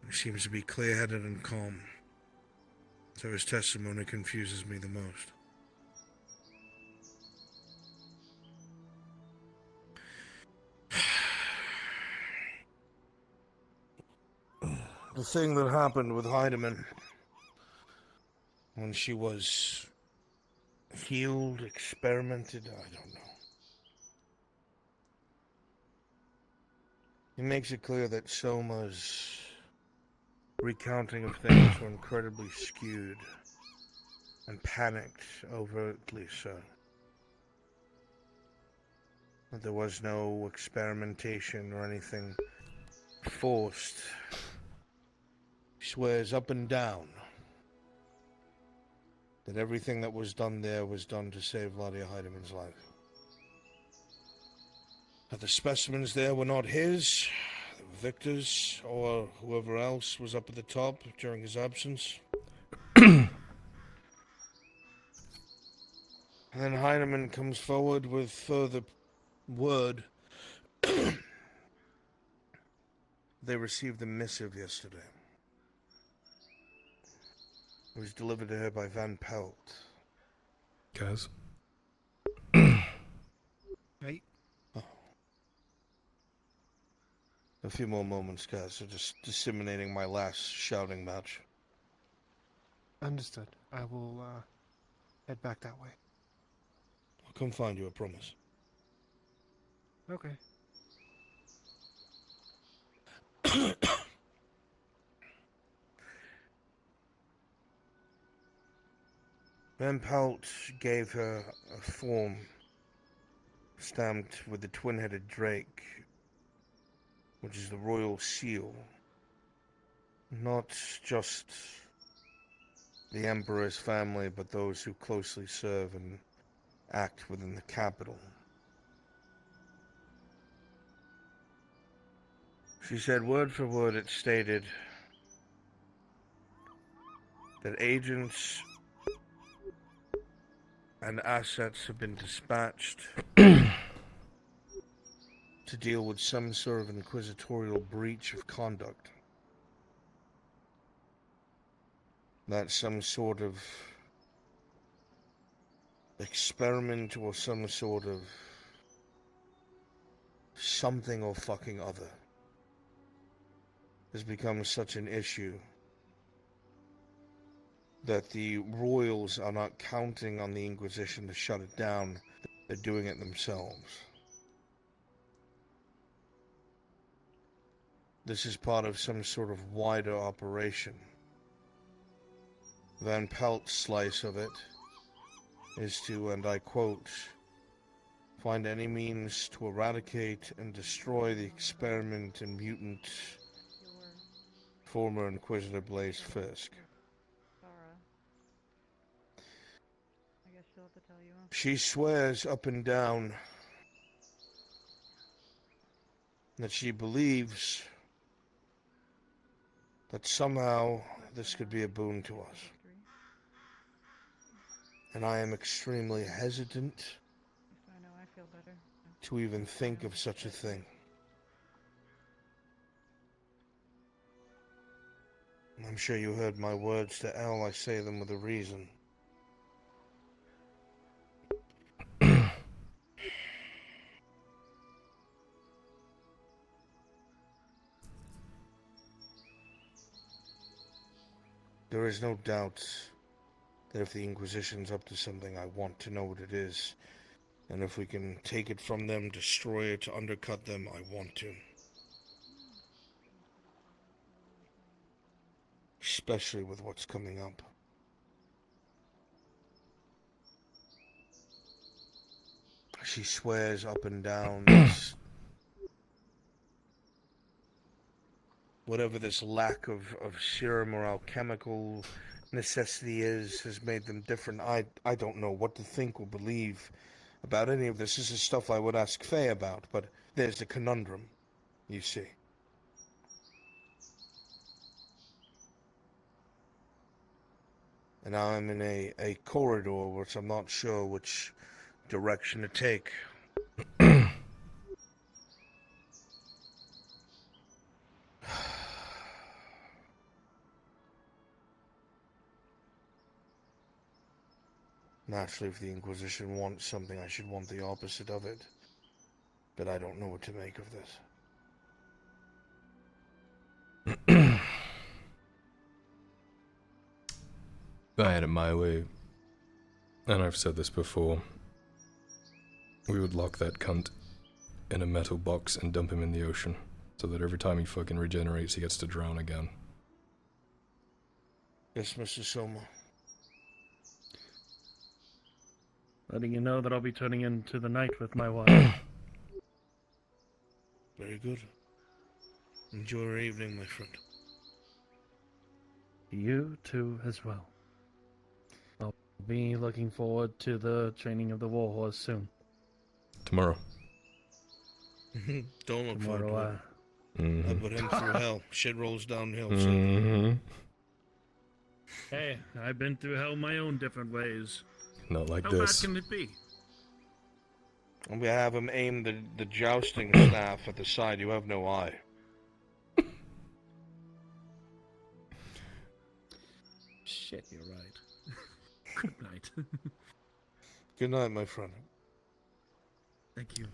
He seems to be clear-headed and calm. So his testimony confuses me the most. The thing that happened with Heidemann when she was healed, experimented, I don't know. It makes it clear that Soma's recounting of things were incredibly skewed and panicked, overtly so. That there was no experimentation or anything forced. He swears up and down that everything that was done there was done to save Gladia Heidemann's life. That the specimens there were not his, they were Victor's, or whoever else was up at the top during his absence. And then Heinemann comes forward with further word they received a missive yesterday. It was delivered to her by Van Pelt. Guys? Right. A few more moments, guys. So just disseminating my last shouting match. Understood. I will head back that way. I'll come find you, I promise. Okay. Van Pelt gave her a form stamped with the twin-headed drake, which is the royal seal. Not just the Emperor's family, but those who closely serve and act within the capital. She said word for word it stated that agents and assets have been dispatched to deal with some sort of inquisitorial breach of conduct. That some sort of experiment or some sort of something or fucking other has become such an issue that the royals are not counting on the Inquisition to shut it down. They're doing it themselves. This is part of some sort of wider operation. Van Pelt's slice of it is to, and I quote, find any means to eradicate and destroy the experiment and mutant former Inquisitor Blaze Fisk. She swears up and down that she believes that somehow this could be a boon to us. And I am extremely hesitant to even think of such a thing. I'm sure you heard my words to Elle. I say them with a reason. There is no doubt that if the Inquisition's up to something, I want to know what it is. And if we can take it from them, destroy it, undercut them, I want to. Especially with what's coming up. She swears up and down this, whatever this lack of serum or alchemical necessity is, has made them different. I don't know what to think or believe about any of this. This is stuff I would ask Faye about, but there's a conundrum, you see. And now I'm in a corridor which I'm not sure which direction to take. Naturally, if the Inquisition wants something, I should want the opposite of it. But I don't know what to make of this. If I had it my way, and I've said this before, we would lock that cunt in a metal box and dump him in the ocean, so that every time he fucking regenerates, he gets to drown again. Yes, Mr. Soma. Letting you know that I'll be turning into the night with my wife. Very good. Enjoy your evening, my friend. You too as well. I'll be looking forward to the training of the warhorse soon. Tomorrow. Don't look Tomorrow, forward to it. I put him through hell. Shit rolls downhill. Hey, I've been through hell my own different ways. Not like How this. bad can it be? And we have him aim the jousting staff at the side. You have no eye. Shit, you're right. Good night. Good night, my friend. Thank you.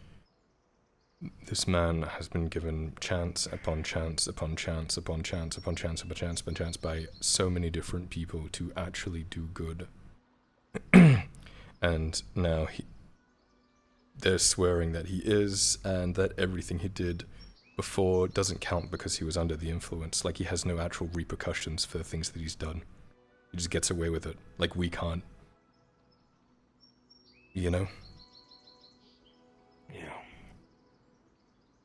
This man has been given chance upon chance upon chance upon chance upon chance upon chance upon chance by so many different people to actually do good. And now they're swearing that he is, and that everything he did before doesn't count because he was under the influence. Like, he has no actual repercussions for the things that he's done. He just gets away with it. Like, we can't. You know? Yeah.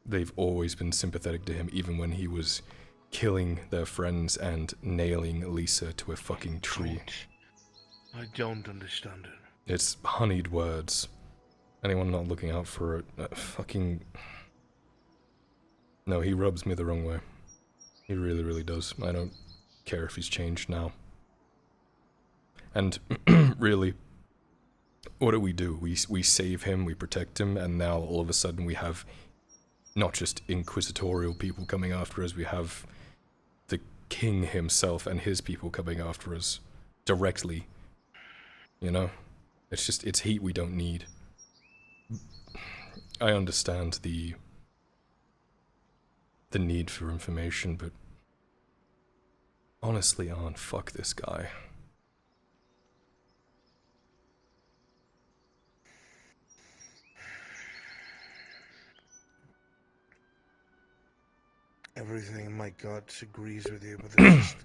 They've always been sympathetic to him, even when he was killing their friends and nailing Lisa to a fucking tree. I don't understand it. It's honeyed words. Anyone not looking out for it, fucking... No, he rubs me the wrong way. He really, really does. I don't care if he's changed now. And, really, what do? We save him, we protect him, and now all of a sudden we have not just inquisitorial people coming after us, we have the king himself and his people coming after us directly. You know? It's heat we don't need. I understand the need for information, but honestly, fuck this guy. Everything in my guts agrees with you, but there's just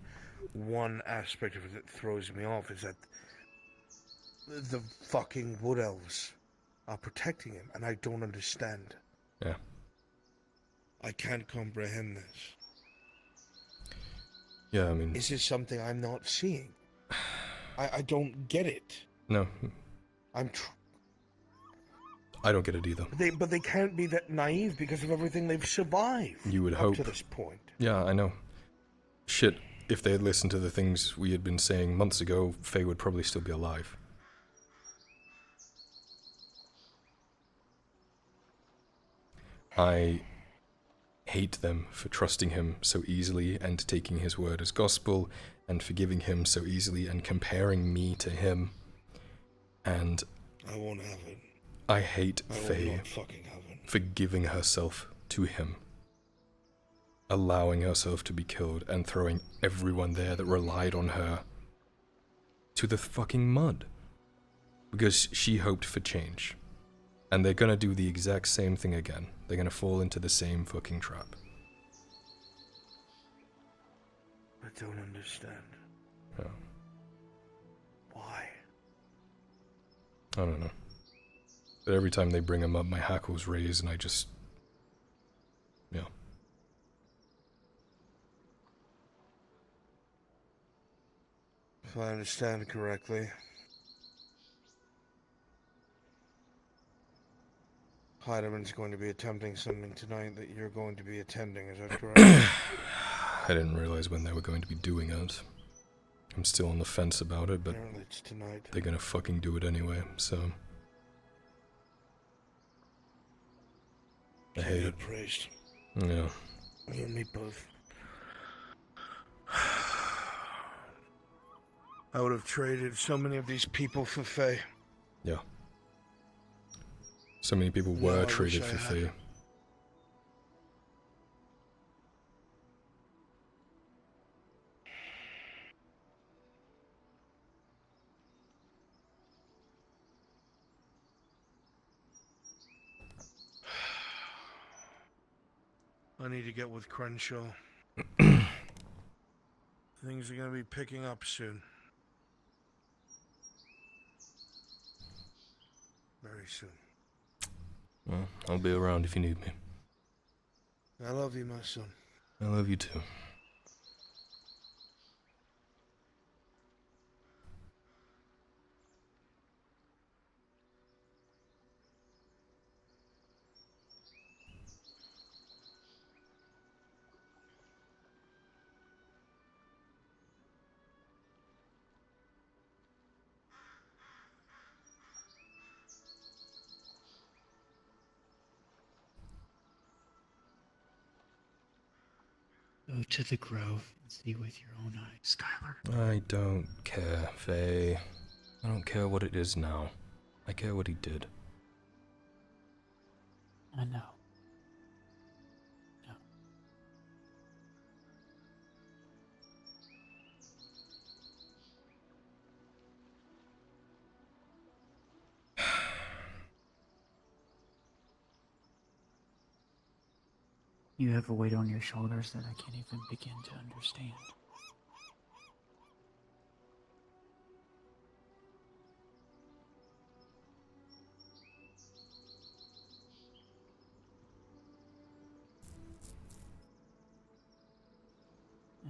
one aspect of it that throws me off, is that the fucking wood elves are protecting him, and I don't understand. Yeah. I can't comprehend this. Yeah, I mean... Is this something I'm not seeing? I don't get it. No. I don't get it either. But they can't be that naive because of everything they've survived. You would up hope. to this point. Yeah, I know. Shit, if they had listened to the things we had been saying months ago, Faye would probably still be alive. I hate them for trusting him so easily and taking his word as gospel and forgiving him so easily and comparing me to him. And I won't have it. I hate I will Faye not fucking have it. for giving herself to him, allowing herself to be killed and throwing everyone there that relied on her to the fucking mud because she hoped for change. And they're gonna do the exact same thing again. They're gonna fall into the same fucking trap. I don't understand. Yeah. Why? I don't know. But every time they bring him up, my hackles raise and I just... Yeah. If I understand correctly, Heideman's going to be attempting something tonight that you're going to be attending, is that correct? I didn't realize when they were going to be doing it. I'm still on the fence about it, but Apparently it's tonight. they're gonna fucking do it anyway, so... I hate it. Praised. Yeah. You and me both. I would have traded so many of these people for Faye. Yeah. So many people No, I were wish traded I for had. Faye. I need to get with Crenshaw. Things are going to be picking up soon. Very soon. Well, I'll be around if you need me. I love you, my son. I love you too. Go to the grove See with your own eyes, Skylar. I don't care, Faye. I don't care what it is now. I care what he did. I know. You have a weight on your shoulders that I can't even begin to understand.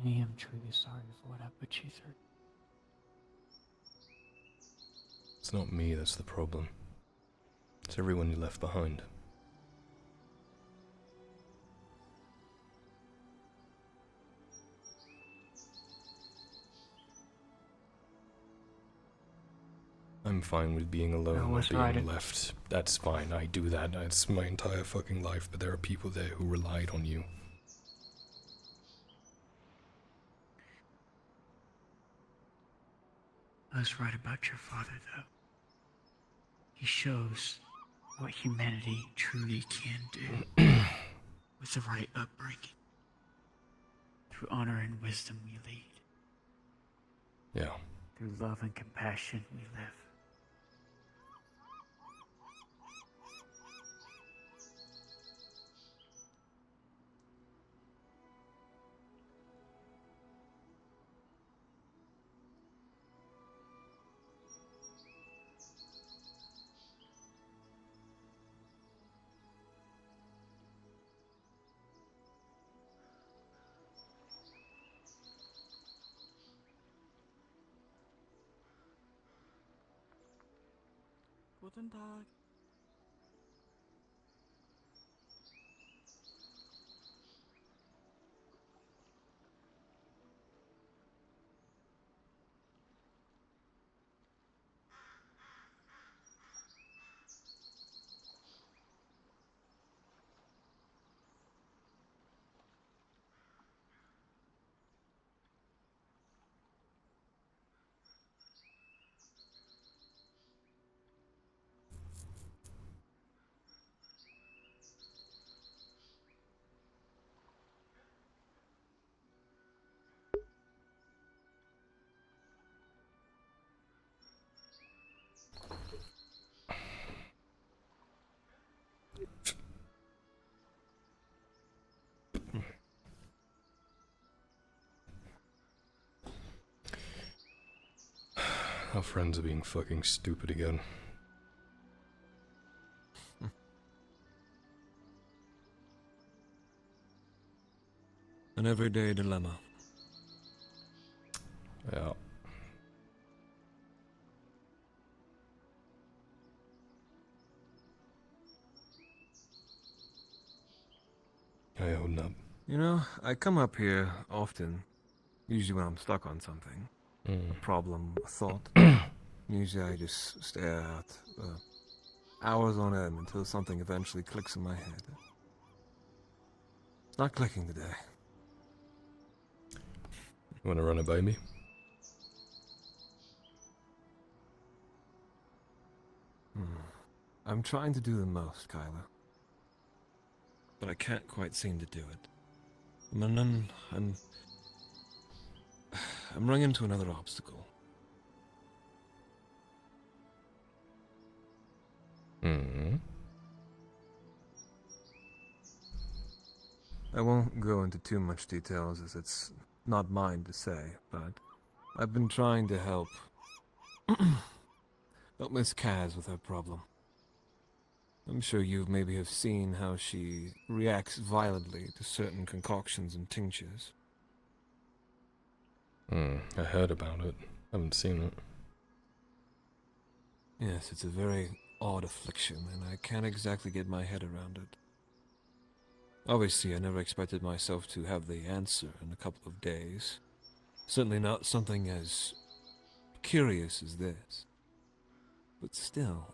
I am truly sorry for what I put you through. It's not me that's the problem. It's everyone you left behind. I'm fine with being alone or being left. That's fine, I do that. It's my entire fucking life, but there are people there who relied on you. I was right about your father, though. He shows what humanity truly can do with the right upbringing. Through honor and wisdom we lead. Yeah. Through love and compassion we live. Guten Tag. Our friends are being fucking stupid again. An everyday dilemma. Yeah. I own up. You know, I come up here often, usually when I'm stuck on something. A problem, a thought. Usually I just stare out hours on end until something eventually clicks in my head. It's not clicking today. You wanna run it by me? I'm trying to do the most, Kyla. But I can't quite seem to do it. I'm running into another obstacle. I won't go into too much details as it's not mine to say, but I've been trying to help Miss Kaz with her problem. I'm sure you maybe have seen how she reacts violently to certain concoctions and tinctures. I heard about it. Haven't seen it. Yes, it's a very odd affliction, and I can't exactly get my head around it. Obviously, I never expected myself to have the answer in a couple of days. Certainly not something as curious as this. But still,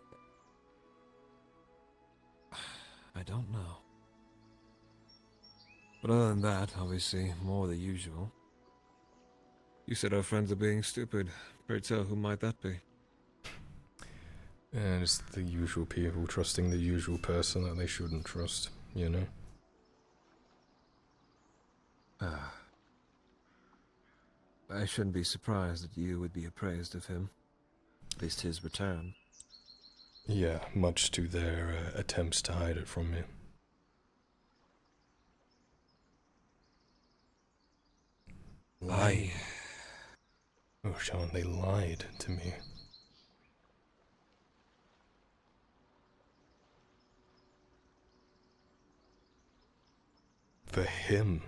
I don't know. But other than that, obviously, more the usual. You said our friends are being stupid. Pray tell, who might that be? And it's the usual people trusting the usual person that they shouldn't trust, you know? I shouldn't be surprised that you would be appraised of him. At least his return. Yeah, much to their attempts to hide it from me. Lied. Oh, Sean, they lied to me. For him.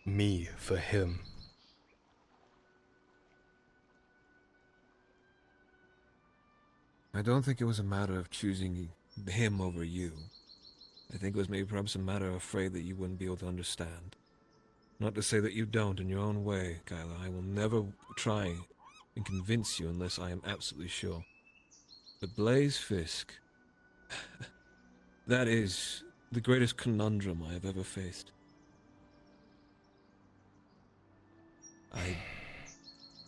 Me for him. I don't think it was a matter of choosing him over you. I think it was maybe perhaps a matter of afraid that you wouldn't be able to understand. Not to say that you don't in your own way, Kyla. I will never try and convince you unless I am absolutely sure. But Blaze Fisk... that is the greatest conundrum I have ever faced.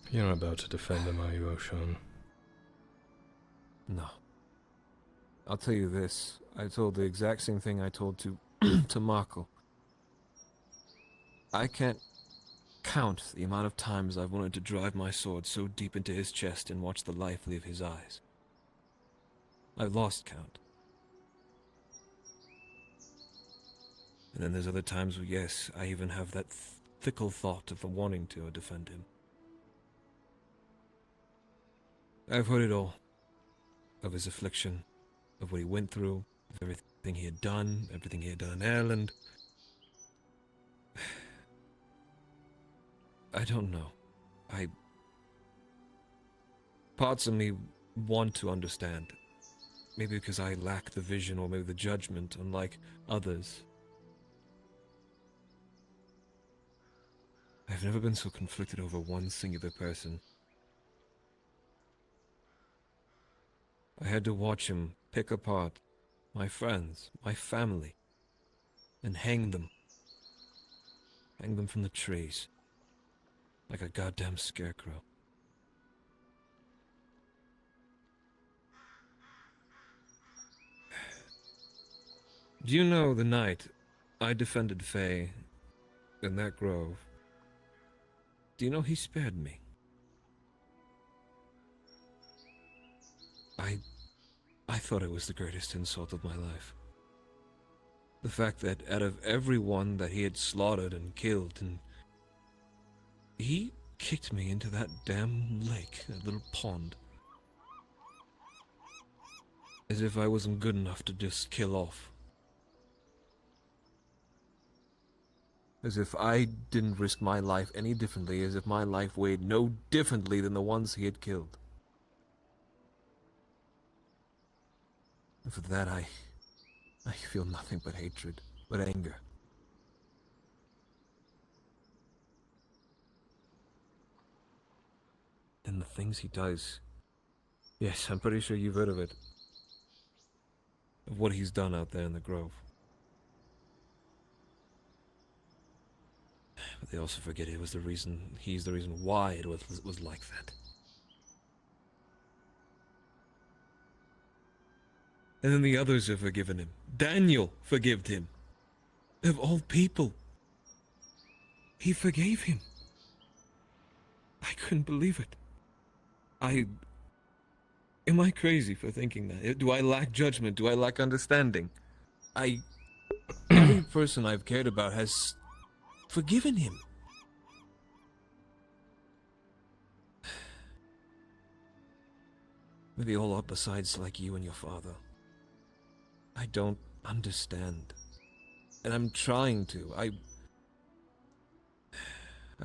You're not about to defend him, are you, O'Shawn? No. I'll tell you this. I told the exact same thing I told to to Marco. I can't count the amount of times I've wanted to drive my sword so deep into his chest and watch the life leave his eyes. I've lost count. And then there's other times where, yes, I even have that fickle thought of wanting to defend him. I've heard it all. Of his affliction, of what he went through, of everything he had done, everything he had done in Ireland. I don't know. Parts of me want to understand. Maybe because I lack the vision or maybe the judgment, unlike others. I've never been so conflicted over one singular person. I had to watch him pick apart my friends, my family, and hang them. Hang them from the trees. Like a goddamn scarecrow. Do you know the night I defended Faye in that grove? Do you know he spared me? I thought it was the greatest insult of my life. The fact that out of everyone that he had slaughtered and killed, and he kicked me into that damn lake, that little pond. As if I wasn't good enough to just kill off. As if I didn't risk my life any differently, as if my life weighed no differently than the ones he had killed. And for that, I feel nothing but hatred, but anger. And the things he does. Yes, I'm pretty sure you've heard of it. Of what he's done out there in the grove. But they also forget he's the reason why it was like that. And then the others have forgiven him. Daniel forgave him. Of all people. He forgave him. I couldn't believe it. Am I crazy for thinking that? Do I lack judgment? Do I lack understanding? Every person I've cared about has forgiven him. Maybe all besides like you and your father. I don't understand. And I'm trying to. I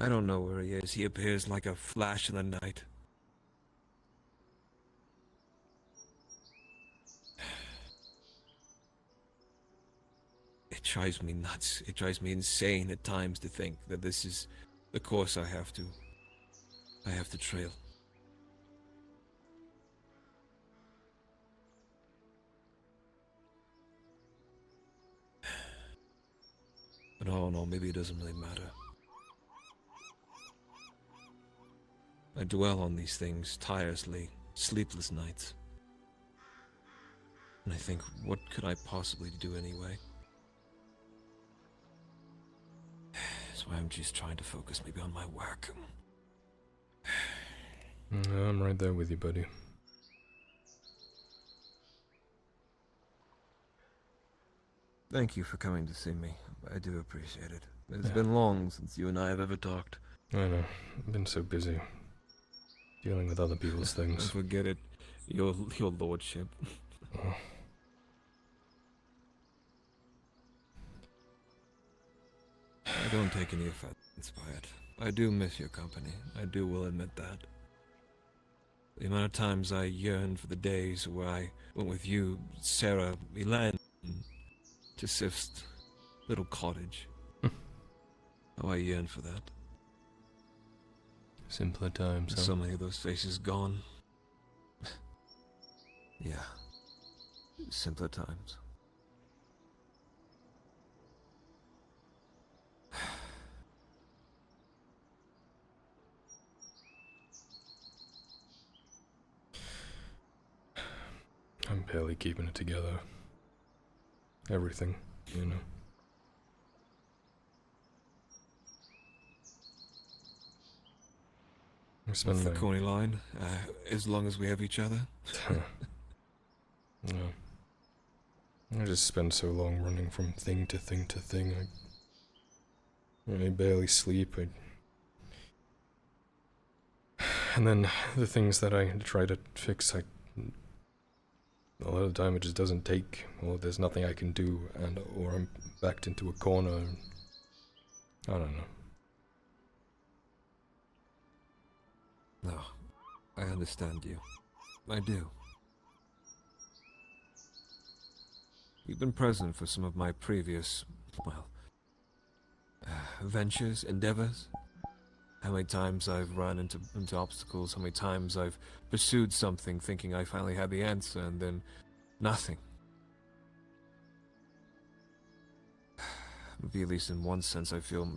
don't know where he is. He appears like a flash in the night. It drives me nuts. It drives me insane at times to think that this is the course I have to trail. But all in all, maybe it doesn't really matter. I dwell on these things tirelessly, sleepless nights. And I think, what could I possibly do anyway? That's why I'm just trying to focus maybe on my work. I'm right there with you, buddy. Thank you for coming to see me. I do appreciate it. It's Yeah. been long since you and I have ever talked. I know. I've been so busy dealing with other people's things. Forget it. Your lordship. Oh. I don't take any offense by it. I do miss your company. I will admit that. The amount of times I yearn for the days where I went with you, Sarah, Milan, to Sif's little cottage. How I yearn for that. Simpler times, huh? So many of those faces gone. Yeah. Simpler times. I'm barely keeping it together. Everything, you know. That's the corny line. As long as we have each other. No. I just spend so long running from thing to thing to thing. I barely sleep. And then the things that I try to fix, a lot of the time it just doesn't take, or there's nothing I can do, or I'm backed into a corner. I don't know. No, I understand you. I do. You've been present for some of my previous, ventures, endeavors. How many times I've run into obstacles, how many times I've pursued something thinking I finally had the answer, and then nothing. Maybe at least in one sense I feel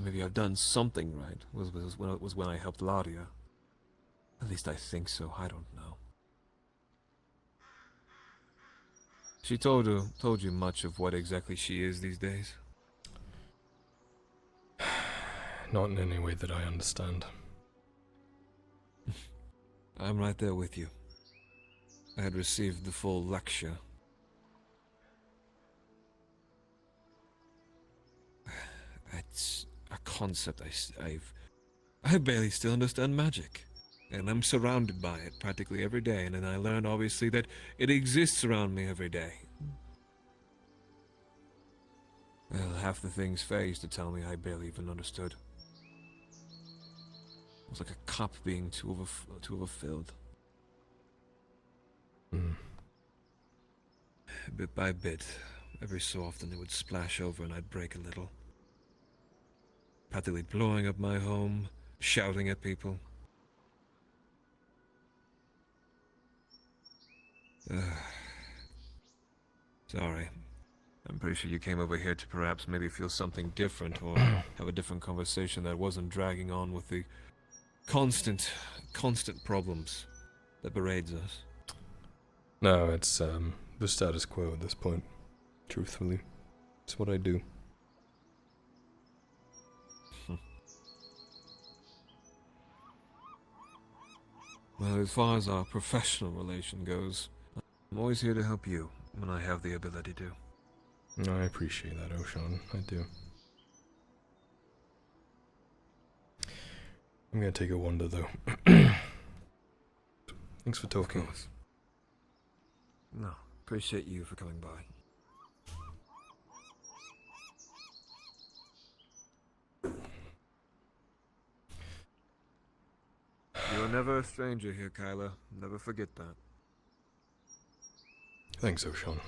maybe I've done something right, was when I helped Gradia. At least I think so, I don't know. She told you much of what exactly she is these days? Not in any way that I understand. I'm right there with you. I had received the full lecture. It's a concept I barely still understand magic. And I'm surrounded by it practically every day, and then I learn obviously that it exists around me every day. Well, half the things Faye used to tell me I barely even understood. It was like a cup being too overfilled. Bit by bit, every so often it would splash over and I'd break a little. Practically blowing up my home, shouting at people. Sorry. I'm pretty sure you came over here to perhaps maybe feel something different or have a different conversation that wasn't dragging on with the constant problems that berades us. No, it's the status quo at this point. Truthfully, it's what I do. Well, as far as our professional relation goes, I'm always here to help you when I have the ability to. No, I appreciate that, Oshan. I do. I'm gonna take a wander, though. Thanks for talking. Of course. No, appreciate you for coming by. You're never a stranger here, Kyla. Never forget that. Thanks, Oshan.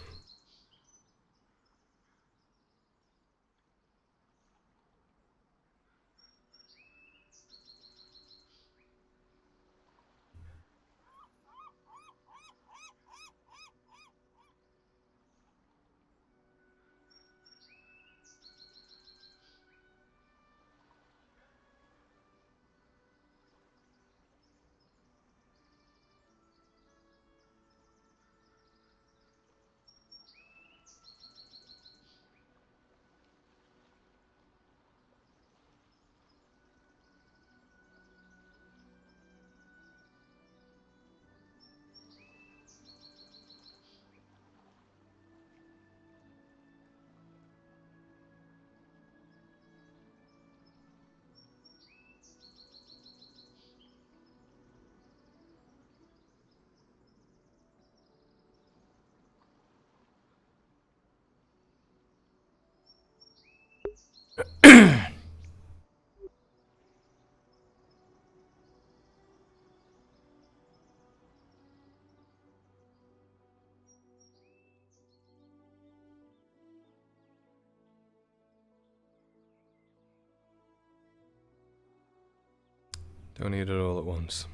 Don't eat it all at once.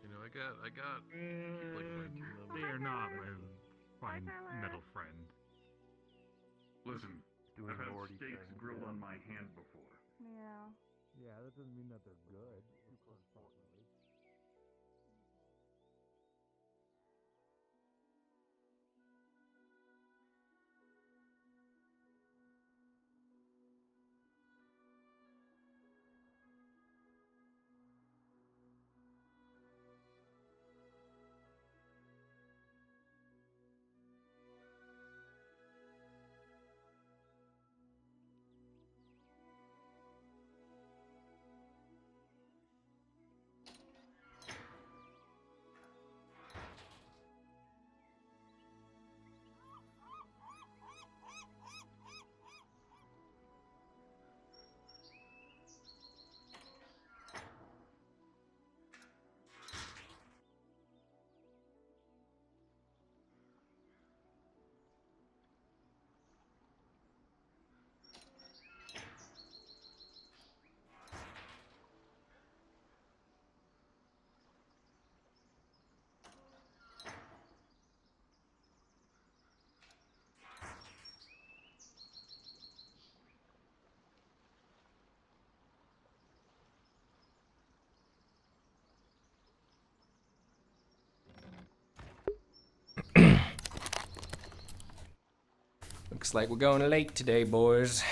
You know, I got. keep, like, linking them. They are not my metal friend. Listen, I've had Morty steaks thing. grilled on my hand before. Yeah. Yeah, that doesn't mean that they're good. Looks like we're going late today, boys.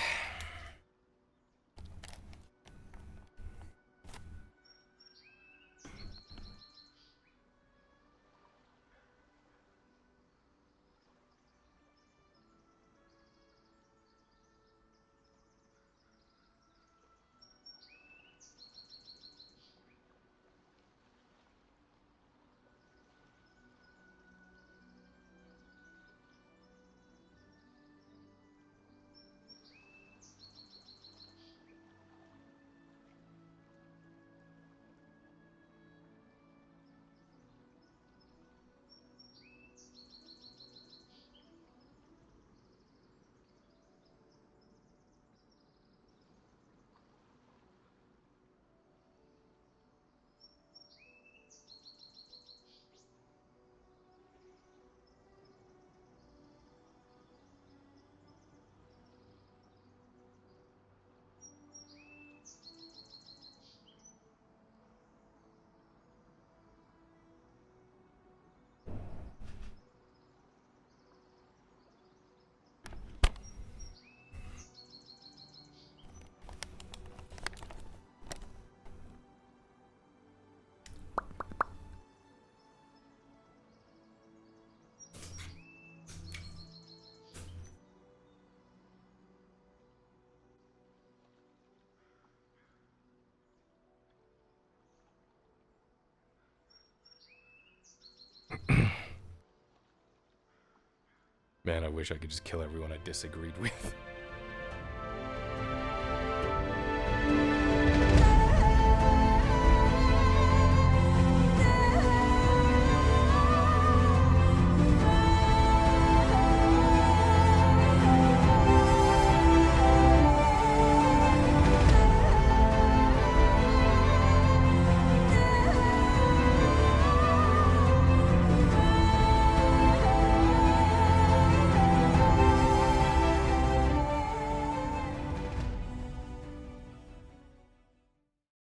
Man, I wish I could just kill everyone I disagreed with.